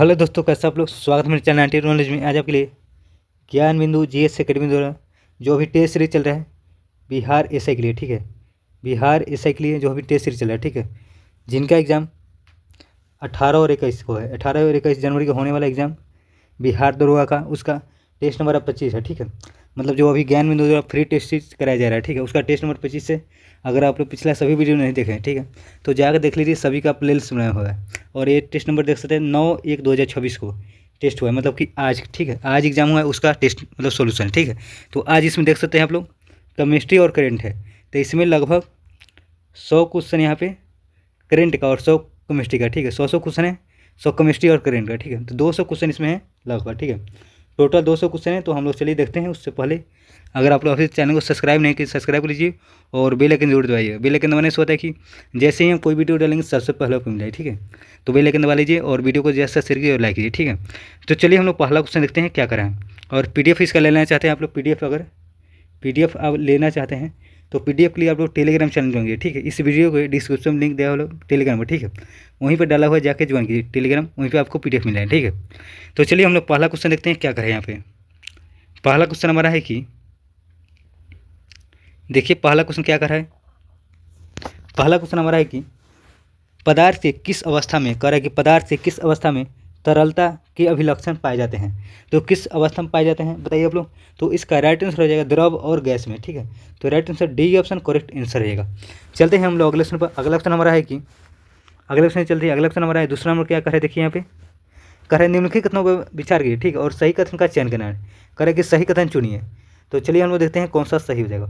तो हेलो दोस्तों, कैसे आप लोग। स्वागत है मेरे चैनल 90 नॉलेज में। आज आपके लिए ज्ञान बिंदु जीएस एकेडमी द्वारा जो अभी टेस्ट सीरीज चल रहा है बिहार एसआई के लिए, ठीक है। बिहार एसआई के लिए जो अभी टेस्ट सीरीज चल रहा है, ठीक है, जिनका एग्ज़ाम 18 और 21 को है। 18 और 21 जनवरी को होने वाला एग्ज़ाम बिहार दरोगा का, उसका टेस्ट नंबर अब 25 है, ठीक है। मतलब जो अभी ज्ञान बिंदु द्वारा फ्री टेस्ट सीरीज कराया जा रहा है, ठीक है, उसका टेस्ट नंबर 25 से। अगर आप लोग पिछला सभी वीडियो नहीं देखे हैं, ठीक है, तो जाकर देख लीजिए, सभी का प्ले लिस्ट बनाया हुआ है। और ये टेस्ट नंबर देख सकते हैं 9/1/2026 को टेस्ट हुआ है, मतलब कि आज, ठीक है, आज एग्जाम हुआ है, उसका टेस्ट मतलब सोल्यूशन, ठीक है। तो आज इसमें देख सकते हैं आप लोग केमिस्ट्री और करेंट है। तो इसमें लगभग 100 क्वेश्चन यहाँ पे करेंट का और 100 केमिस्ट्री का, ठीक है। 100 क्वेश्चन है, 100 केमिस्ट्री और करेंट का, ठीक है। तो 200 क्वेश्चन इसमें है लगभग, ठीक है। टोटल 200 क्वेश्चन है। तो हम लोग चलिए देखते हैं। उससे पहले अगर आप लोग अभी चैनल को सब्सक्राइब नहीं किए, सब्सक्राइब कर लीजिए और बेल आइकन जरूर दबाइए। बेल आइकन दबाने से होता है कि जैसे ही हम कोई वीडियो डालेंगे सबसे पहले आपको मिल जाए, ठीक है। तो बेल आइकन दबा लीजिए और वीडियो को जैसा शेयर कीजिए और लाइक कीजिए, ठीक है। तो चलिए हम लोग पहला क्वेश्चन देखते हैं क्या करा है। और पीडीएफ इसका लेना चाहते हैं आप लोग, पीडीएफ अगर पीडीएफ आप लेना चाहते हैं तो पीडीएफ के लिए आप लोग टेलीग्राम चैनल ज्वाइन कीजिए, ठीक है। इस वीडियो को डिस्क्रिप्शन में लिंक दिया हुआ टेलीग्राम पर, ठीक है, वहीं पर डाला हुआ है, जाके ज्वाइन कीजिए टेलीग्राम, वहीं पर आपको पीडीएफ मिल जाए, ठीक है। तो चलिए हम लोग पहला क्वेश्चन देखते हैं क्या करें यहाँ पे। पहला क्वेश्चन हमारा है कि देखिए पहला क्वेश्चन क्या कर रहा है। पहला क्वेश्चन हमारा है कि पदार्थ से किस अवस्था में, कह रहा है कि पदार्थ से किस अवस्था में तरलता के अभिलक्षण पाए जाते हैं। तो किस अवस्था में पाए जाते हैं बताइए आप लोग। तो इसका राइट आंसर हो जाएगा द्रव और गैस में, ठीक है। तो right answer D option correct answer रहेगा। चलते हैं हम लोग अगले क्वेश्चन पर। अगला क्वेश्चन हमारा है कि अगले क्वेश्चन चलते हैं। अगला क्वेश्चन हमारा है दूसरा नंबर क्या कर रहे हैं, देखिए यहाँ पे कह रहे हैं निम्नलिखित कथनों पर विचार कीजिए, ठीक है, और सही कथन का चयन करना है। कह रहे हैं कि सही कथन चुनिए। तो चलिए हम लोग देखते हैं कौन सा सही हो जाएगा।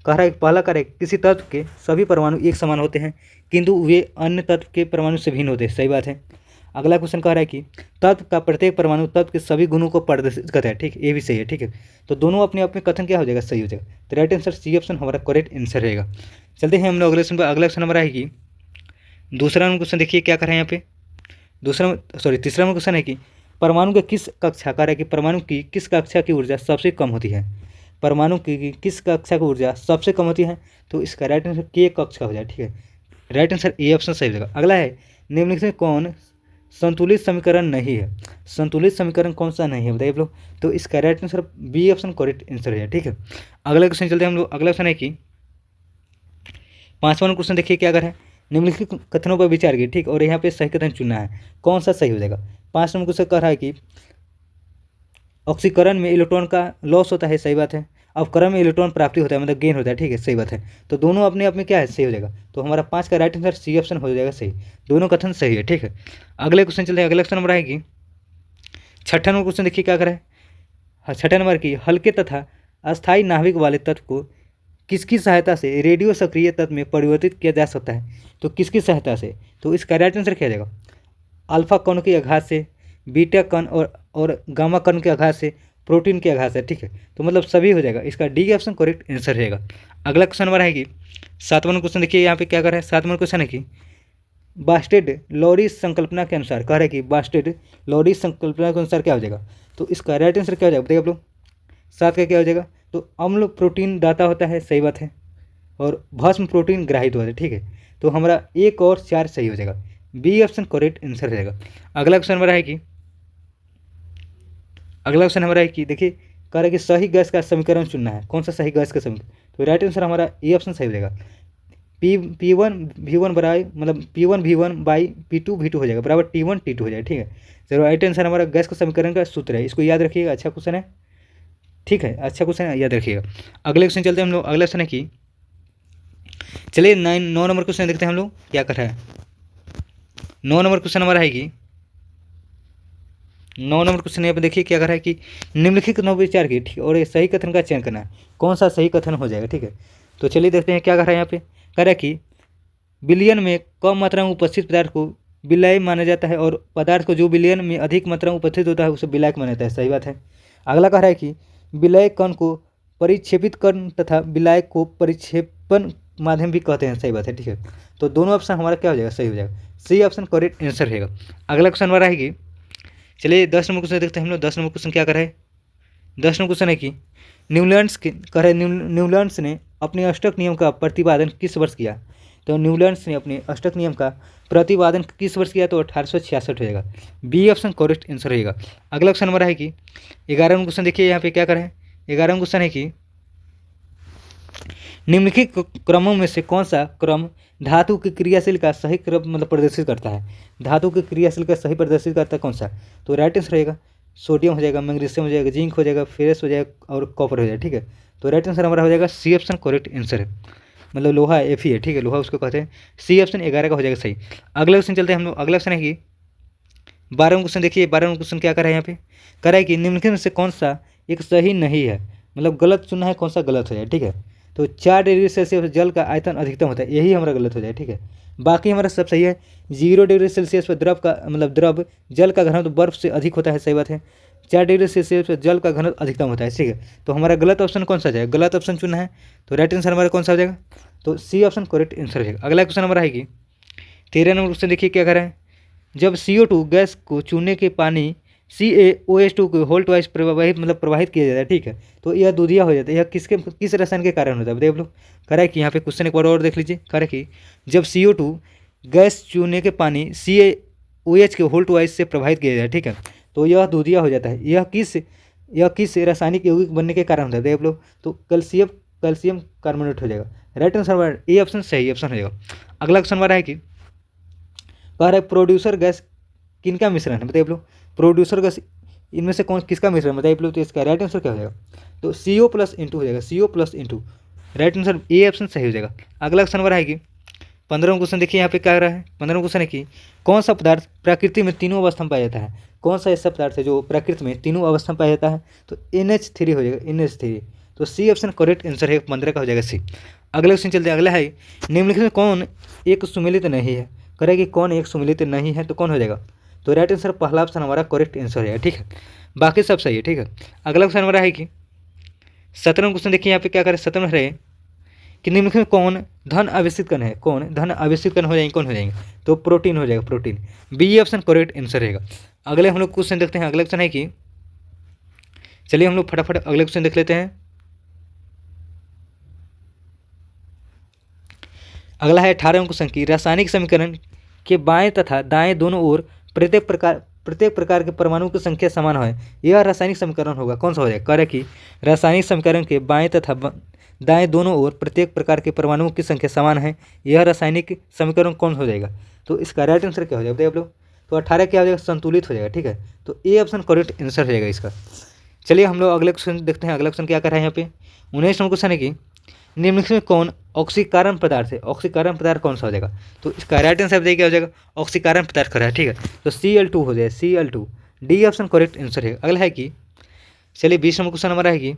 कह रहा है पहला कह रहा है किसी तत्व के सभी परमाणु एक समान होते हैं किंतु वे अन्य तत्व के परमाणु से भिन्न होते हैं, सही बात है। अगला क्वेश्चन कह रहा है कि तत्व का प्रत्येक परमाणु तत्व के सभी गुणों को प्रदर्शित करता है, ठीक है, ये भी सही है, ठीक है। तो दोनों अपने अपने कथन क्या हो जाएगा, सही हो जाएगा। तो राइट आंसर सी ऑप्शन हमारा करेक्ट आंसर रहेगा। चलते हैं हम लोग अगले क्वेश्चन पर। अगला क्वेश्चन हमारा है कि दूसरा क्वेश्चन देखिए क्या कर रहे हैं यहाँ पे। तीसरा क्वेश्चन है कि परमाणु के किस कक्षा, कह रहा है कि परमाणु की किस कक्षा की ऊर्जा सबसे कम होती है। परमाणु की किस कक्षा की ऊर्जा सबसे कम होती है। तो इसका राइट आंसर के कक्षा हो जाए, ठीक है। राइट आंसर ए ऑप्शन सही हो जाएगा। अगला है निम्नलिखित में कौन संतुलित समीकरण नहीं है। संतुलित समीकरण कौन सा नहीं है बताइए आप लोग। तो इसका right answer B option correct answer है, ठीक है। अगला क्वेश्चन चलते हैं हम लोग। अगला क्वेश्चन है कि पांचवा क्वेश्चन देखिए क्या कर है, निम्नलिखित कथनों पर विचार कीजिए, ठीक, और यहाँ पे सही कथन चुनना है, कौन सा सही हो जाएगा। 5 नंबर क्वेश्चन कह रहा है कि ऑक्सीकरण में इलेक्ट्रॉन का लॉस होता है, सही बात है। अवकरण में इलेक्ट्रॉन प्राप्ति होता है, मतलब गेन होता है, ठीक है, सही बात है। तो दोनों अपने अपने क्या है, सही हो जाएगा। तो हमारा 5 का राइट आंसर सी ऑप्शन हो जाएगा सही। दोनों कथन सही है, ठीक है। अगले क्वेश्चन चलते हैं। अगला क्वेश्चन नंबर आएगी छठा नंबर क्वेश्चन देखिए क्या करें। छठा नंबर की हल्के तथा अस्थायी नाभिक वाले तत्व को किसकी सहायता से रेडियो सक्रिय तत्व में परिवर्तित किया जा सकता है। तो किसकी सहायता से। तो इसका राइट आंसर क्या जाएगा, अल्फा कण के आघात से, बीटा कण और गामा कण के आघात से, प्रोटीन के आघात से, ठीक है। तो मतलब सभी हो जाएगा। इसका डी ऑप्शन करेक्ट आंसर रहेगा। अगला क्वेश्चन नंबर है कि 7वां क्वेश्चन देखिए यहाँ पे क्या कर रहा है। 7वां क्वेश्चन है कि बास्टेड लॉरीस संकल्पना के अनुसार, कह रहा है कि बास्टेड लॉरीस संकल्पना के अनुसार क्या हो जाएगा। तो इसका राइट आंसर क्या हो जाएगा बताइए आप लोग। 7 का क्या हो जाएगा। तो अम्ल प्रोटीन दाता होता है, सही बात है, और भस्म प्रोटीन ग्राहित होता है, ठीक है। तो हमारा 1 और 4 सही हो जाएगा। बी ऑप्शन करेक्ट आंसर रहेगा। अगला क्वेश्चन हमारा है कि देखिए कह रहा है कि सही गैस का समीकरण चुनना है, कौन सा सही गैस का समीकरण। तो राइट आंसर हमारा ए ऑप्शन सही हो जाएगा। P1V1 बराबर मतलब P1V1/P2V2 हो जाएगा बराबर T1T2 हो जाएगा, ठीक है। चलो राइट आंसर हमारा गैस का समीकरण का सूत्र है, इसको याद रखिएगा, अच्छा क्वेश्चन है, ठीक है, अच्छा क्वेश्चन है, याद रखिएगा। अगले क्वेश्चन चलते हैं हम लोग। अगला क्वेश्चन है कि चलिए 9 नंबर क्वेश्चन देखते हैं हम लोग क्या कर रहा है। 9 नंबर क्वेश्चन हमारा है कि 9 नंबर क्वेश्चन यहाँ पे देखिए क्या कर रहा है कि निम्नलिखित कथनों पर विचार कीजिए, ठीक, और ये सही कथन का चयन करना है, कौन सा सही कथन हो जाएगा, ठीक है। तो चलिए देखते हैं क्या कर रहा है यहाँ पे। कह रहा है कि विलयन में कम मात्रा में उपस्थित पदार्थ को विलय माना जाता है और पदार्थ को जो विलयन में अधिक मात्रा में उपस्थित होता है उसे विलायक माना जाता है, सही बात है। अगला कह रहा है कि विलय कण को परिक्षेपित कण तथा विलायक को परिक्षेपण माध्यम भी कहते हैं, सही बात है, ठीक है। तो दोनों ऑप्शन हमारा क्या हो जाएगा, सही हो जाएगा। सी ऑप्शन करेक्ट आंसर रहेगा। अगला क्वेश्चन हमारा है कि चलिए 10 नंबर क्वेश्चन देखते हैं हम लोग। 10 नंबर क्वेश्चन क्या कर रहा है। 10 नंबर क्वेश्चन है कि न्यूलैंड्स ने अपने अष्टक नियम का प्रतिपादन किस वर्ष किया। तो न्यूलैंड्स ने अपने अष्टक नियम का प्रतिपादन किस वर्ष किया? तो 1866 हो जाएगा। बी ऑप्शन करेक्ट आंसर रहेगा। अगला क्वेश्चन हमारा है कि 11वां क्वेश्चन देखिए यहाँ पे क्या करें। 11वां क्वेश्चन है कि निम्नलिखित क्रमों में से कौन सा क्रम धातु की क्रियाशील का सही क्रम मतलब प्रदर्शित करता है? धातु की क्रियाशील का सही प्रदर्शित करता है कौन सा? तो राइट आंसर रहेगा सोडियम हो जाएगा, मैग्नीशियम हो जाएगा, जिंक हो जाएगा, फेरस हो जाएगा और कॉपर हो जाएगा। ठीक है, तो राइट आंसर हमारा हो जाएगा सी ऑप्शन करेक्ट आंसर है। मतलब लोहा एफ ही है, ठीक है, लोहा उसको कहते हैं। सी ऑप्शन 11 का हो जाएगा सही। अगला क्वेश्चन चलते हैं हम लोग। अगला क्वेश्चन है कि 12वां क्वेश्चन देखिए। 12वां क्वेश्चन क्या कर रहा है यहाँ पे? कर रहा है कि निम्नलिखित में से कौन सा एक सही नहीं है, मतलब गलत चुनना है, कौन सा गलत हो जाए। ठीक है, तो 4 डिग्री सेल्सियस जल का आयतन अधिकतम होता है, यही हमारा गलत हो जाए। ठीक है, बाकी हमारा सब सही है। 0 डिग्री सेल्सियस पर द्रव का मतलब द्रव जल का घनत्व बर्फ से अधिक होता है, सही बात है। 4 डिग्री सेल्सियस पर जल का घनत्व अधिकतम होता है। ठीक है, तो हमारा गलत ऑप्शन कौन सा जाएगा? गलत ऑप्शन चुनना है, तो राइट आंसर हमारा कौन सा हो जाएगा? तो सी ऑप्शन करेक्ट आंसर रहेगा। अगला क्वेश्चन हमारा है कि 13 नंबर क्वेश्चन देखिए क्या कर रहा है। जब CO2 गैस को चूने के पानी CaOH2 को होल्ट वाइज प्रवाहित किया जाता है, ठीक है, तो यह दूधिया हो जाता है। यह किस रसायन के कारण होता है बताइए आप लोग। कह है कि यहाँ पे क्वेश्चन एक बार और देख लीजिए। कह है कि जब CO2 गैस चूने के पानी CaOH के होल्ट वाइज से प्रभावित किया जाता है, ठीक है, तो यह दूधिया हो जाता है। यह किस रासायनिक यौगिक बनने के कारण होता है आप लोग? तो कैल्शियम कार्बोनेट हो जाएगा। राइट आंसर ए ऑप्शन सही ऑप्शन हो जाएगा। अगला क्वेश्चन हमारा है कि कह रहा है प्रोड्यूसर गैस किनका मिश्रण है बताइए आप लोग। प्रोड्यूसर गैस इनमें से कौन किसका मिश्रण बताइए आप लोग। तो इसका राइट आंसर क्या हो जाएगा? तो CO+N2 हो जाएगा, CO+N2। Right answer A option सही हो जाएगा। अगला क्वेश्चन हमारा है कि 15वां क्वेश्चन देखिए यहाँ पे क्या रहा है। 15वां क्वेश्चन है कि कौन सा पदार्थ प्रकृति में तीनों अवस्था में पाया जाता है? कौन सा ऐसा पदार्थ है जो प्रकृति में तीनों अवस्था में पाया जाता है? तो NH3 हो जाएगा, NH3। तो सी ऑप्शन करेक्ट आंसर है, 15 का हो जाएगा सी। अगले क्वेश्चन चलते हैं। अगला है निम्नलिखित में कौन एक सुमेलित नहीं है? करेगी कौन एक सुमेलित नहीं है, तो कौन हो जाएगा? तो राइट आंसर पहला ऑप्शन हमारा करेक्ट आंसर है। ठीक है, बाकी सब सही है। ठीक है, अगला क्वेश्चन हमारा है कि 17वां क्वेश्चन देखिए यहाँ पे क्या करें। 17वां है कि निम्नलिखित में कौन धन आवेशित कण है? कौन धन आवेशित कण हो जाएंगे? कौन हो जाएंगे? तो प्रोटीन हो जाएगा, protein. B option correct answer रहेगा। अगले हम लोग क्वेश्चन देखते हैं। अगला क्वेश्चन है कि चलिए हम लोग फटाफट अगले क्वेश्चन देख लेते हैं। अगला है 18वां क्वेश्चन की रासायनिक समीकरण के बाएं तथा दाएं दोनों ओर प्रत्येक प्रकार के परमाणु की संख्या समान है, यह रासायनिक समीकरण होगा। कौन सा हो जाएगा? कह रहे कि रासायनिक समीकरण के बाएं तथा दाएं दोनों ओर प्रत्येक प्रकार के परमाणुओं की संख्या समान है, यह रासायनिक समीकरण कौन हो जाएगा? तो इसका राइट आंसर क्या हो जाएगा बताइए आप लोग। तो 18 क्या हो जाएगा? संतुलित हो जाएगा। ठीक है, तो ए ऑप्शन करेक्ट आंसर हो जाएगा इसका। चलिए हम लोग अगले क्वेश्चन देखते हैं। अगला क्वेश्चन क्या कर रहा है यहाँ पे। 19वां क्वेश्चन है कि निम्नलिखित में कौन ऑक्सीकरण पदार्थ है? ऑक्सीकरण पदार्थ कौन सा हो जाएगा? तो इसका राइट आंसर बताइए क्या हो जाएगा? ऑक्सीकरण पदार्थ कर रहा है। ठीक है, तो Cl2 हो जाएगा, Cl2। D option correct answer है। अगला है कि चलिए 20वां क्वेश्चन हमारा है कि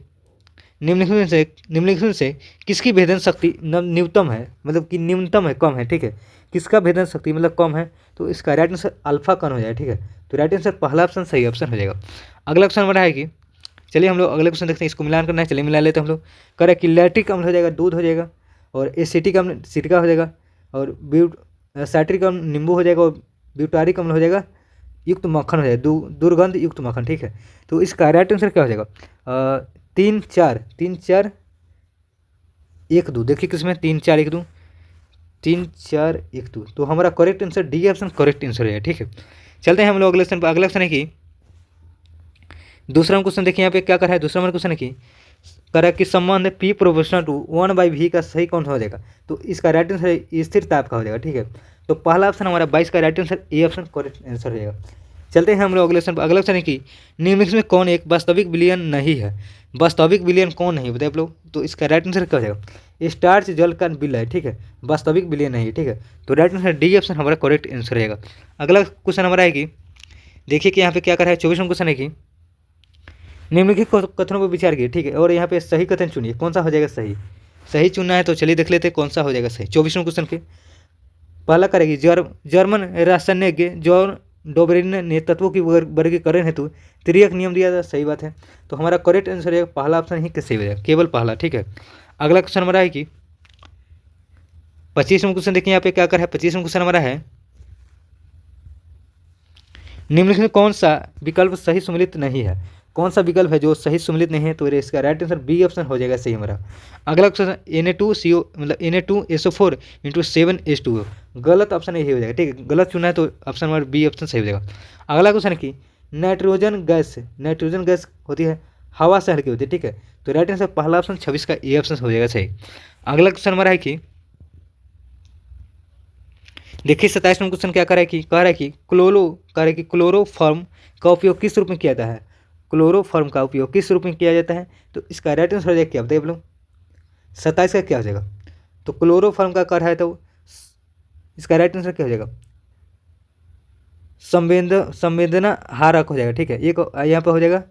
निम्नलिखित से किसकी भेदन शक्ति न्यूनतम है, मतलब कि न्यूनतम है, कम है। ठीक है, किसका भेदन शक्ति मतलब कम है? तो इसका राइट आंसर अल्फा कण हो जाएगा। ठीक है, तो राइट आंसर पहला ऑप्शन सही ऑप्शन हो जाएगा। अगला क्वेश्चन हमारा है कि चलिए हम लोग अगले क्वेश्चन देखते हैं। इसको मिलान करना है, चलिए मिला लेते हैं हम लोग। करें कि लैक्टिक अम्ल हो जाएगा, दूध हो जाएगा, और एसिटिक अम्ल सिरका हो जाएगा, और साइट्रिक अम्ल नींबू हो जाएगा, और ब्यूटारिक अम्ल हो जाएगा युक्त मक्खन हो जाएगा, दुर्गंध युक्त मक्खन। ठीक है, तो इसका राइट आंसर क्या हो जाएगा? 3 4 3 4 1 2। देखिए किसमें 3 4 1 2, 3 4 1 2। तो हमारा correct answer D option correct answer है। ठीक है, चलते हैं हम लोग अगले क्वेश्चन पर। अगला क्वेश्चन है कि दूसरा क्वेश्चन देखिए यहाँ पे क्या कर रहा है। दूसरा नंबर क्वेश्चन है कि करा कि संबंध P प्रोपोर्शनल टू 1/V का सही कौन हो जाएगा? तो इसका राइट आंसर स्थिर ताप का हो जाएगा। ठीक है, तो पहला ऑप्शन हमारा 22 का right answer A option correct answer रहेगा। चलते हैं हम लोग अगले क्वेश्चन पर। अगला क्वेश्चन है कि निम्नलिखित में कौन एक वास्तविक विलयन नहीं है? वास्तविक विलयन कौन नहीं बताइए आप लोग। तो इसका राइट आंसर क्या हो जाएगा? स्टार्च जल का विलय है। ठीक है, वास्तविक विलयन नहीं है। ठीक है, तो राइट आंसर डी ऑप्शन हमारा करेक्ट आंसर रहेगा। अगला क्वेश्चन हमारा है कि देखिए कि यहाँ पे क्या कर रहा है। 24वां क्वेश्चन है कि निम्नलिखित कथनों पर विचार कीजिए। ठीक है, और यहाँ पे सही कथन चुनिए, कौन सा हो जाएगा सही। सही चुनना है, तो चलिए देख लेते हैं कौन सा हो जाएगा सही। 24वां क्वेश्चन के पहला करेगी जर्मन रसायनज्ञ जॉन डोबरिन ने तत्वों की वर्गीकरण हेतु तिर्यक नियम दिया था। सही बात है, तो हमारा करेक्ट आंसर है पहला ऑप्शन ही सही हो जाएगा, केवल पहला। ठीक है, अगला क्वेश्चन हमारा है कि 25वां क्वेश्चन देखिए यहाँ पे क्या कर है। 25वां क्वेश्चन हमारा है निम्नलिखित में कौन सा विकल्प सही सम्मिलित नहीं है? कौन सा विकल्प है जो सही सुमेलित नहीं है, तो इसका राइट आंसर बी ऑप्शन हो जाएगा सही हमारा। अगला क्वेश्चन Na2CO मतलब Na2SO4 इंटू 7H2O, गलत ऑप्शन यही हो जाएगा, ठीक है, गलत चुना है तो ऑप्शन नंबर बी ऑप्शन सही हो जाएगा। अगला क्वेश्चन है कि नाइट्रोजन गैस होती है हवा से हल्की होती है, ठीक है, तो राइट आंसर पहला ऑप्शन 26 का ए ऑप्शन हो जाएगा सही। अगला क्वेश्चन हमारा है कि देखिए 27 नंबर क्वेश्चन क्या कह रहा है कि क्लोरोफॉर्म का उपयोग किस रूप में किया जाता है, क्लोरोफॉर्म का उपयोग किस रूप में किया जाता है, तो इसका राइट आंसर हो जाएगा क्या बताइए आप लोग, 27 का क्या हो जाएगा, तो क्लोरोफॉर्म का कर है तो इसका राइट आंसर क्या हो जाएगा, संवेदना हारक हो जाएगा, ठीक है, एक यहाँ पर हो जाएगा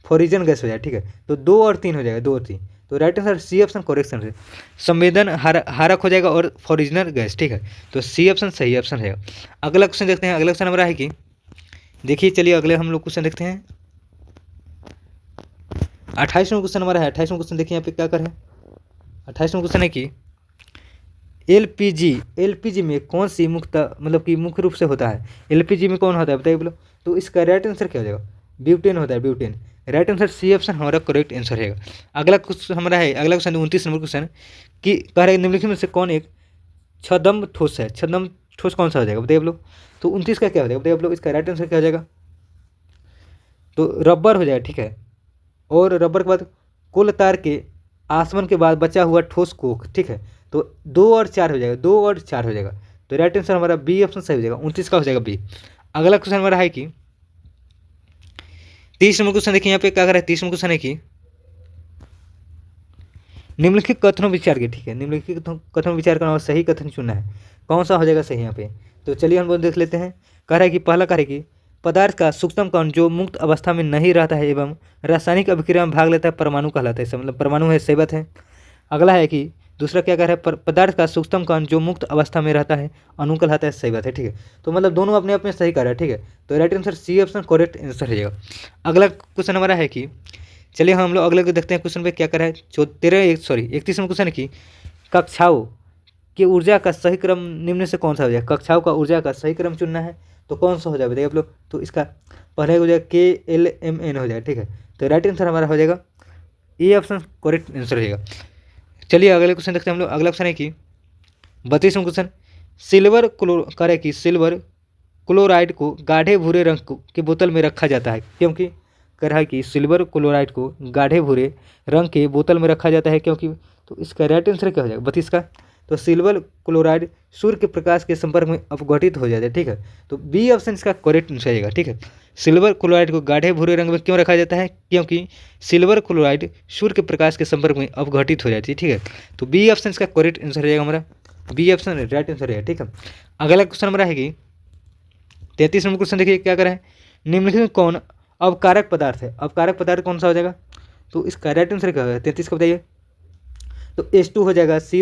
फोरिजन गैस हो जाएगा, ठीक है, तो 2 और 3 हो जाएगा, 2 और 3, तो right answer C option correction है, संवेदन हारक हो जाएगा और फॉरिजनल गैस, ठीक है, तो सी ऑप्शन सही ऑप्शन है। अगला क्वेश्चन देखते हैं। अगला क्वेश्चन हमारा है कि देखिए चलिए अगले हम लोग क्वेश्चन देखते हैं। 28वां क्वेश्चन हमारा है। 28वां क्वेश्चन देखिए यहाँ पे क्या कर है। 28वां क्वेश्चन है कि एलपीजी में कौन सी मुख्य रूप से होता है, एलपीजी में कौन होता है बताइए बोलो, तो इसका राइट आंसर क्या हो जाएगा, ब्यूटेन होता है, butane, right answer C option हमारा करेक्ट आंसर रहेगा। अगला क्वेश्चन हमारा है, अगला क्वेश्चन 29 नंबर क्वेश्चन कि कह रहे निम्नलिखित में से कौन एक छद्म ठोस है, छद्म ठोस कौन सा हो जाएगा बताइए आप लोग, तो 29 का क्या हो जाएगा बताइए आप लोग, इसका राइट आंसर क्या हो जाएगा, तो रबर हो जाएगा, ठीक है, और रबर के बाद कुल तार के आसमान के बाद बचा हुआ ठोस कोक, ठीक है, तो 2 और 4 हो जाएगा, 2 और 4 हो जाएगा, तो राइट आंसर हमारा बी ऑप्शन सही हो जाएगा, 29 का हो जाएगा बी। अगला क्वेश्चन हमारा है कि 30 नंबर क्वेश्चन देखिए यहाँ पे क्या कर रहा है। 30 नंबर क्वेश्चन है कि निम्नलिखित कथनों विचार के, ठीक है, निम्नलिखित कथनों विचार करना और सही कथन चुनना है, कौन सा हो जाएगा सही यहाँ पे, तो चलिए हम लोग देख लेते हैं। कह रहा है कि पहला कह रहा है कि पदार्थ का सूक्ष्म कण जो मुक्त अवस्था में नहीं रहता है एवं रासायनिक अभिक्रिया में भाग लेता है परमाणु कहलाता है, इसका मतलब परमाणु है, सही बात है। अगला है कि दूसरा क्या कह रहा है, पदार्थ का सूक्ष्म कण जो मुक्त अवस्था में रहता है अणु कहलाता है, सही बात है, ठीक है, तो मतलब दोनों अपने आप में सही कह रहा है, ठीक है, तो right answer C option correct answer हो जाएगा। अगला क्वेश्चन हमारा है कि चलिए हम लोग अगले को देखते हैं क्वेश्चन पे क्या कर रहा है। 31 क्वेश्चन है कि कक्षाओं की ऊर्जा का सही क्रम निम्न से कौन सा हो जाएगा, कक्षाओं का ऊर्जा का सही क्रम चुनना है, तो कौन सा हो जाएगा बताइए आप लोग, तो इसका पहले हो जाएगा KLMN हो जाएगा, ठीक है, तो राइट आंसर हमारा हो जाएगा ए ऑप्शन करेक्ट आंसर हो जाएगा। चलिए अगले क्वेश्चन देखते हैं हम लोग। अगला क्वेश्चन है कि 32वां क्वेश्चन सिल्वर क्लोराइड को गाढ़े भूरे रंग की बोतल में रखा जाता है क्योंकि, कह रहा है कि सिल्वर क्लोराइड को गाढ़े भूरे रंग के बोतल में रखा जाता है क्योंकि, तो इसका राइट आंसर क्या हो जाएगा 32 का, तो सिल्वर क्लोराइड सूर्य के प्रकाश के संपर्क में अपघटित हो जाता है, ठीक है, तो बी ऑप्शन इसका करेक्ट आंसर आएगा, ठीक है, सिल्वर क्लोराइड को गाढ़े भूरे रंग में क्यों रखा जाता है, क्योंकि सिल्वर क्लोराइड सूर्य के प्रकाश के संपर्क में अपघटित हो जाती है, ठीक है, तो बी ऑप्शन इसका करेक्ट आंसर रहेगा हमारा, बी ऑप्शन राइट आंसर रहेगा, ठीक है। अगला क्वेश्चन हमारा है कि 33 नंबर क्वेश्चन देखिए क्या करें, निम्नलिखित में कौन अवकारक पदार्थ है, अवकारक पदार्थ कौन सा हो जाएगा, तो इसका राइट आंसर क्या होगा 33 का बताइए, तो H2 हो जाएगा, सी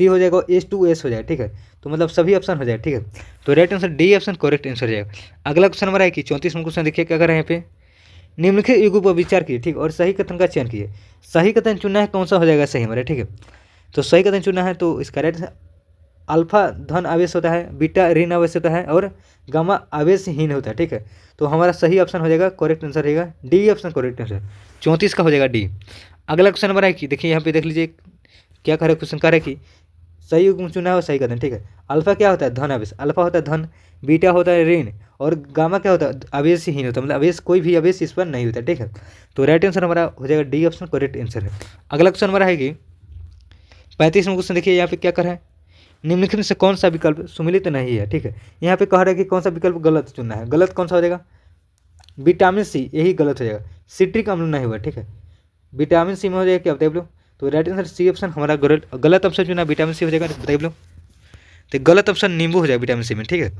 हो जाएगा, H2S हो जाएगा, ठीक है, तो मतलब सभी ऑप्शन हो जाएगा, ठीक है, तो right answer D option correct answer हो जाएगा। अगला क्वेश्चन हमारा है कि 34 नंबर क्वेश्चन देखिए क्या कर रहे हैं यहाँ पे, निम्नलिखित युगों पर विचार कीजिए, ठीक, और सही कथन का चयन कीजिए, सही कथन चुनना है, कौन सा हो जाएगा सही हमारा, ठीक है, तो सही कथन चुनना है, तो इसका राइट अल्फा धन आवेश होता है, बीटा ऋण आवेश होता है और गामा आवेशहीन होता है, ठीक है, तो हमारा सही ऑप्शन हो जाएगा, करेक्ट आंसर रहेगा डी ऑप्शन करेक्ट आंसर, 34 का हो जाएगा डी। अगला क्वेश्चन हमारा है कि देखिए यहाँ पे देख लीजिए क्या कर रहे क्वेश्चन कह रहे कि सही युग्म चुना है और सही कथन, ठीक है, अल्फा क्या होता है धन आवेश, अल्फा होता है धन, बीटा होता है ऋण और गामा क्या होता है आवेशहीन होता है, मतलब आवेश कोई भी आवेश इस पर नहीं होता, ठीक है, तो राइट आंसर हमारा हो जाएगा डी ऑप्शन करेक्ट आंसर है। अगला क्वेश्चन हमारा है कि 35 नंबर क्वेश्चन देखिए यहाँ पे क्या कर रहा है, निम्नलिखित में से कौन सा विकल्प सुमिलित नहीं है, ठीक है, यहाँ पे कह रहा है कि कौन सा विकल्प गलत चुनना है, गलत कौन सा हो जाएगा, विटामिन सी, यही गलत हो जाएगा, सिट्रिक अम्ल नहीं हुआ, ठीक है, विटामिन सी में हो जाएगा क्या बताइए लोग, तो राइट आंसर सी ऑप्शन हमारा गलत ऑप्शन चुना विटामिन सी हो जाएगा, बताइए लोग, तो गलत ऑप्शन नींबू हो जाएगा विटामिन सी में, ठीक है,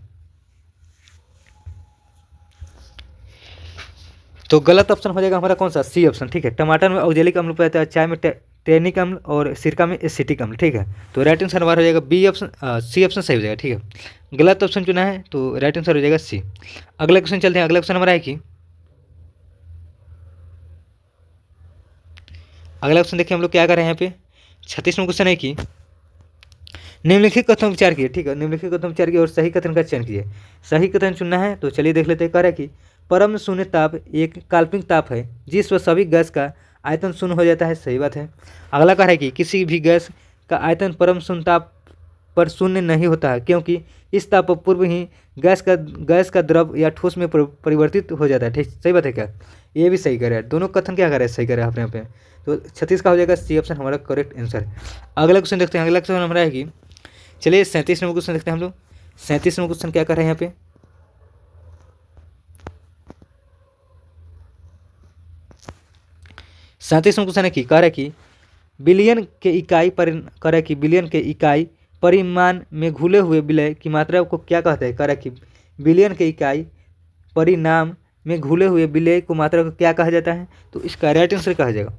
तो गलत ऑप्शन हो जाएगा हमारा कौन सा सी ऑप्शन, ठीक है, टमाटर में ऑक्जेलिक अम्ल पाया जाता है, चाय में टैनिक अम्ल और सिरका में एसिटिक अम्ल, ठीक है, तो राइट आंसर हमारा हो जाएगा बी ऑप्शन, सी ऑप्शन सही हो जाएगा, ठीक है, गलत ऑप्शन चुना है तो राइट आंसर हो जाएगा सी। अगला क्वेश्चन चलते हैं। अगला क्वेश्चन हमारा है कि अगला क्वेश्चन देखिए हम लोग क्या कर रहे हैं यहाँ पे 36वां क्वेश्चन है कि निम्नलिखित कथन विचार कीजिए, ठीक है, निम्नलिखित कथन विचार कीजिए और सही कथन का चयन कीजिए, सही कथन चुनना है, तो चलिए देख लेते हैं। कह रहा है कि परम शून्य ताप एक काल्पनिक ताप है जिस पर सभी गैस का आयतन शून्य हो जाता है। सही बात है। अगला कह रहा है कि किसी भी गैस का आयतन परम शून्य ताप पर शून्य नहीं होता है क्योंकि इस ताप पर पूर्व ही गैस का द्रव या ठोस में परिवर्तित हो जाता है। ठीक, सही बात है क्या? ये भी सही कह रहा है। दोनों कथन क्या कर रहे हैं? सही कर रहे हैं अपने यहाँ पे। तो 36 का हो जाएगा सी ऑप्शन हमारा करेक्ट आंसर है। अगला क्वेश्चन देखते हैं। अगला क्वेश्चन हमारा है कि चलिए 37 नंबर क्वेश्चन देखते हैं हम लोग। 37 नंबर क्वेश्चन क्या कर रहे हैं यहाँ पे? सैंतीस क्वेश्चन है कि कह रहा है कि बिलियन के इकाई पर कह रहा है कि बिलियन के इकाई परिमाण में घुले हुए विलय की मात्रा को क्या कहते हैं? कह रहा है कि बिलियन के इकाई परिणाम में घुले हुए विलय को मात्रा को क्या कहा जाता है? तो इसका राइट आंसर कहा जाएगा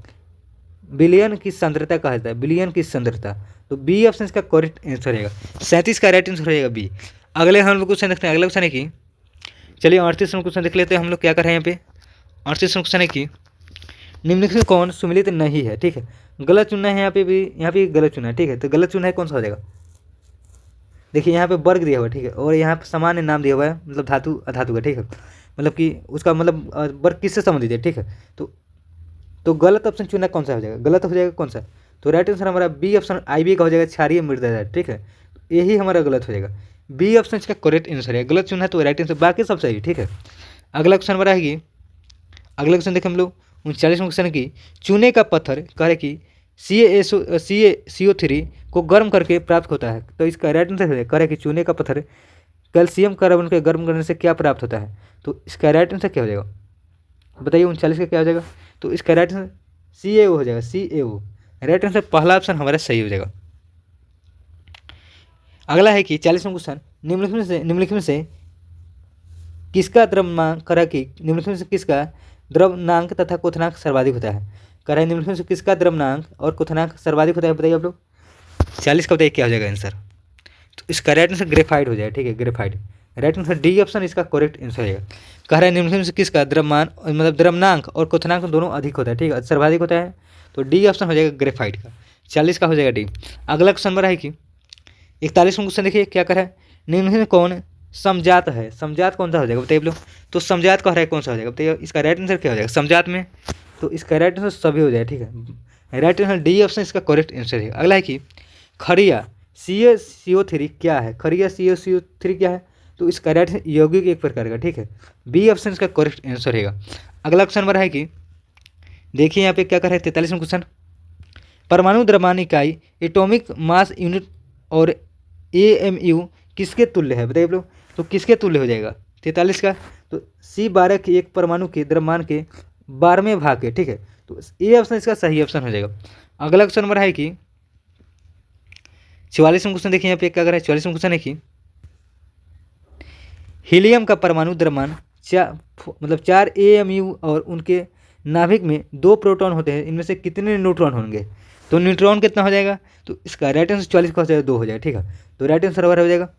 बिलियन की सांद्रता कहा जाता है। बिलियन की सांद्रता। तो बी ऑप्शन इसका करेक्ट आंसर रहेगा। 37 का राइट आंसर हो जाएगा बी। अगले हम लोग क्वेश्चन देखते हैं। अगला क्वेश्चन है कि चलिए 38 क्वेश्चन देख लेते हैं हम लोग क्या कर रहे हैं यहाँ पे। 38 क्वेश्चन है कि निम्नलिखित में कौन सुमिलित नहीं है? ठीक है, गलत चुनना है यहाँ पे भी, यहाँ पे गलत चुनना है। ठीक है, तो गलत चुनना है कौन सा हो जाएगा? देखिए यहाँ पे वर्ग दिया हुआ है। ठीक है, और यहाँ पे सामान्य नाम दिया हुआ है, मतलब धातु अधातु का। ठीक है, मतलब कि उसका मतलब वर्ग किससे संबंधित है? ठीक है, तो गलत ऑप्शन चुनना कौन सा हो जाएगा? गलत हो जाएगा कौन सा? तो राइट आंसर हमारा बी ऑप्शन आईबी का हो जाएगा, क्षारीय मृदा। ठीक है, यही हमारा गलत हो जाएगा। बी ऑप्शन इसका करेक्ट आंसर है। गलत चुनना है तो राइट आंसर, बाकी सब सही। ठीक है, अगला क्वेश्चन हमारा है कि अगला क्वेश्चन देखें हम लोग 39 क्वेश्चन की चूने का पत्थर कह रहे कि CaCO3 को गर्म करके प्राप्त होता है। तो इसका राइट आंसर है, कह रहे कि चूने का पत्थर कैल्शियम कार्बन के गर्म करने से क्या प्राप्त होता है? तो इसका राइट आंसर क्या हो जाएगा? बताइए 39 का क्या हो जाएगा? तो इसका राइट आंसर CaO हो जाएगा। CaO राइट आंसर, पहला ऑप्शन हमारा सही हो जाएगा। अगला है कि 40वां क्वेश्चन निम्नलिखित में से किसका द्रव्यमान कह रहा कि निम्नलिखित में से किसका द्रव्यनांक तथा क्वथनांक सर्वाधिक होता है? कह रहा है निम्नलिखित में से किसका द्रव्यनांक और क्वथनांक सर्वाधिक होता है? बताइए आप लोग। 40 का बताइए क्या हो जाएगा आंसर? तो इसका राइट आंसर ग्रेफाइट हो जाएगा। ठीक है, graphite. Right answer D option इसका करेक्ट आंसर है। कह रहा है निम्नलिखित में से किसका द्रव्यमान मतलब द्रव्यनांक और क्वथनांक दोनों अधिक होता है? ठीक है, सर्वाधिक होता है। तो डी ऑप्शन हो जाएगा ग्रेफाइट का। 40 का हो जाएगा डी। अगला क्वेश्चन नंबर है कि 41वां क्वेश्चन देखिए क्या कर रहा है। निम्नलिखित में कौन समजात है? समजात कौन सा हो जाएगा बताइए आप लोग। तो समजात कह रहा है कौन सा हो जाएगा बताइए। इसका राइट आंसर क्या हो जाएगा समजात में? तो इसका राइट आंसर सभी हो जाएगा। ठीक है, राइट आंसर डी ऑप्शन इसका करेक्ट आंसर है। अगला है कि खड़िया CaCO3 क्या है? खड़िया CaCO3 क्या है? तो इसका राइट आंसर यौगिक एक प्रकार का। ठीक है, बी ऑप्शन इसका करेक्ट आंसर रहेगा। अगला क्वेश्चन नंबर है कि देखिए यहाँ पे क्या कर रहे हैं 43वां क्वेश्चन। परमाणु द्रव्यमान इकाई एटॉमिक मास यूनिट और AMU किसके तुल्य है बताइए आप लोग। तो किसके तुल्य हो जाएगा 43 का? तो C12 के एक परमाणु के द्रव्यमान के 12वें भाग के। ठीक है, तो ए ऑप्शन इसका सही ऑप्शन हो जाएगा। अगला क्वेश्चन नंबर है कि 44वां क्वेश्चन देखिए यहाँ पे क्या कर रहा है। 44वां क्वेश्चन है कि हीलियम का परमाणु द्रव्यमान मतलब 4 AMU और उनके नाभिक में 2 प्रोटॉन होते हैं, इनमें से कितने न्यूट्रॉन होंगे? तो न्यूट्रॉन कितना हो जाएगा? तो इसका राइट आंसर 44 का हो जाएगा 2 हो जाएगा। ठीक है, तो राइट आंसर हमारा हो जाएगा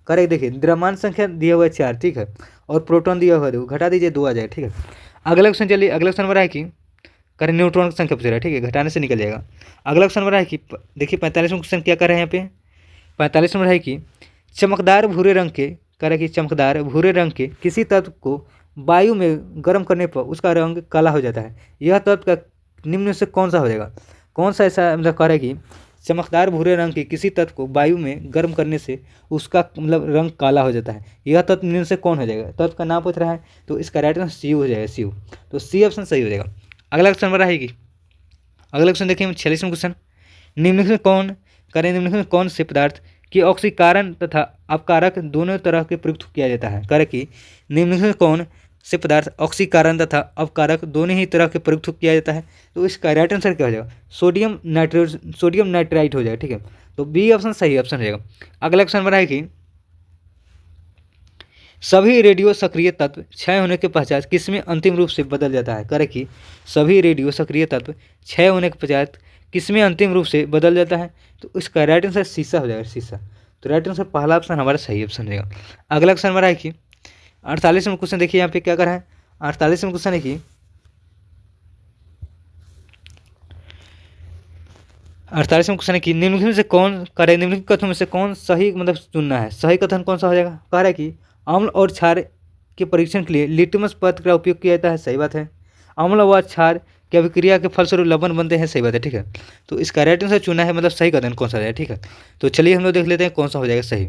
करेक्ट। देखिए द्रव्यमान संख्या दिया हुआ है 4। ठीक है, और प्रोटॉन दिया हुआ है 2, घटा दीजिए 2 आ जाएगा। ठीक है, अगला क्वेश्चन चलिए। अगला क्वेश्चन नंबर है कि करें न्यूट्रॉन की संख्या पूछ रहा है। ठीक है, घटाने से निकल जाएगा। अगला क्वेश्चन नंबर है कि देखिए 45वां क्वेश्चन क्या कर रहे हैं यहाँ पे। 45 नंबर है कि चमकदार भूरे रंग के कह रहा है कि चमकदार भूरे रंग के किसी तत्व को वायु में गर्म करने पर उसका रंग काला हो जाता है। यह तत्व का निम्न से कौन सा हो जाएगा? कौन सा ऐसा मतलब कह रहा है कि चमकदार भूरे रंग के किसी तत्व को वायु में गर्म करने से उसका मतलब रंग काला हो जाता है। यह तत्व निम्न से कौन हो जाएगा? तत्व का नाम पूछ रहा है, तो इसका राइट आंसर सी हो जाएगा। सी, तो सी ऑप्शन सही हो जाएगा। अगला क्वेश्चन नंबर है कि अगला क्वेश्चन देखिए 46वां क्वेश्चन। निम्नलिखित में कौन करें निम्नलिखित में कौन से पदार्थ कि ऑक्सीकरण तथा अपकारक दोनों तरह के प्रयुक्त किया जाता है? कह रहे कि निम्नलिखित में कौन से पदार्थ ऑक्सीकरण तथा अपकारक दोनों ही तरह के प्रयुक्त किया जाता है? तो इसका राइट आंसर क्या हो जाएगा? सोडियम नाइट्राइट हो जाएगा। ठीक है, तो बी ऑप्शन सही ऑप्शन हो जाएगा। अगला क्वेश्चन नंबर है कि सभी रेडियो सक्रिय तत्व क्षय होने के पश्चात किसमें अंतिम रूप से बदल जाता है? कह रहे कि सभी रेडियो सक्रिय तत्व क्षय होने के पश्चात किसमें अंतिम रूप से बदल जाता है? तो इसका राइट आंसर शीशा हो जाएगा। शीशा, तो राइट आंसर पहला ऑप्शन हमारा सही ऑप्शन रहेगा। अगला क्वेश्चन नंबर है कि 48वां क्वेश्चन देखिए यहाँ पे क्या कर रहा है। 48वां क्वेश्चन है कि 48वां क्वेश्चन है कि निम्नलिखित में से कौन करे निम्नलिखित कथनों में से कौन सही मतलब चुनना है? सही कथन कौन सा हो जाएगा? कह रहा है कि अम्ल और क्षार के परीक्षण के लिए लिटमस पत्र का उपयोग किया जाता है, सही बात है। अम्ल व क्षार की अभिक्रिया के फलस्वरूप लवण बनते हैं, सही बात है, ठीक है। तो इसका राइट आंसर चुना है, मतलब सही कथन कौन सा है, ठीक है। तो चलिए हम लोग देख लेते हैं कौन सा हो जाएगा सही।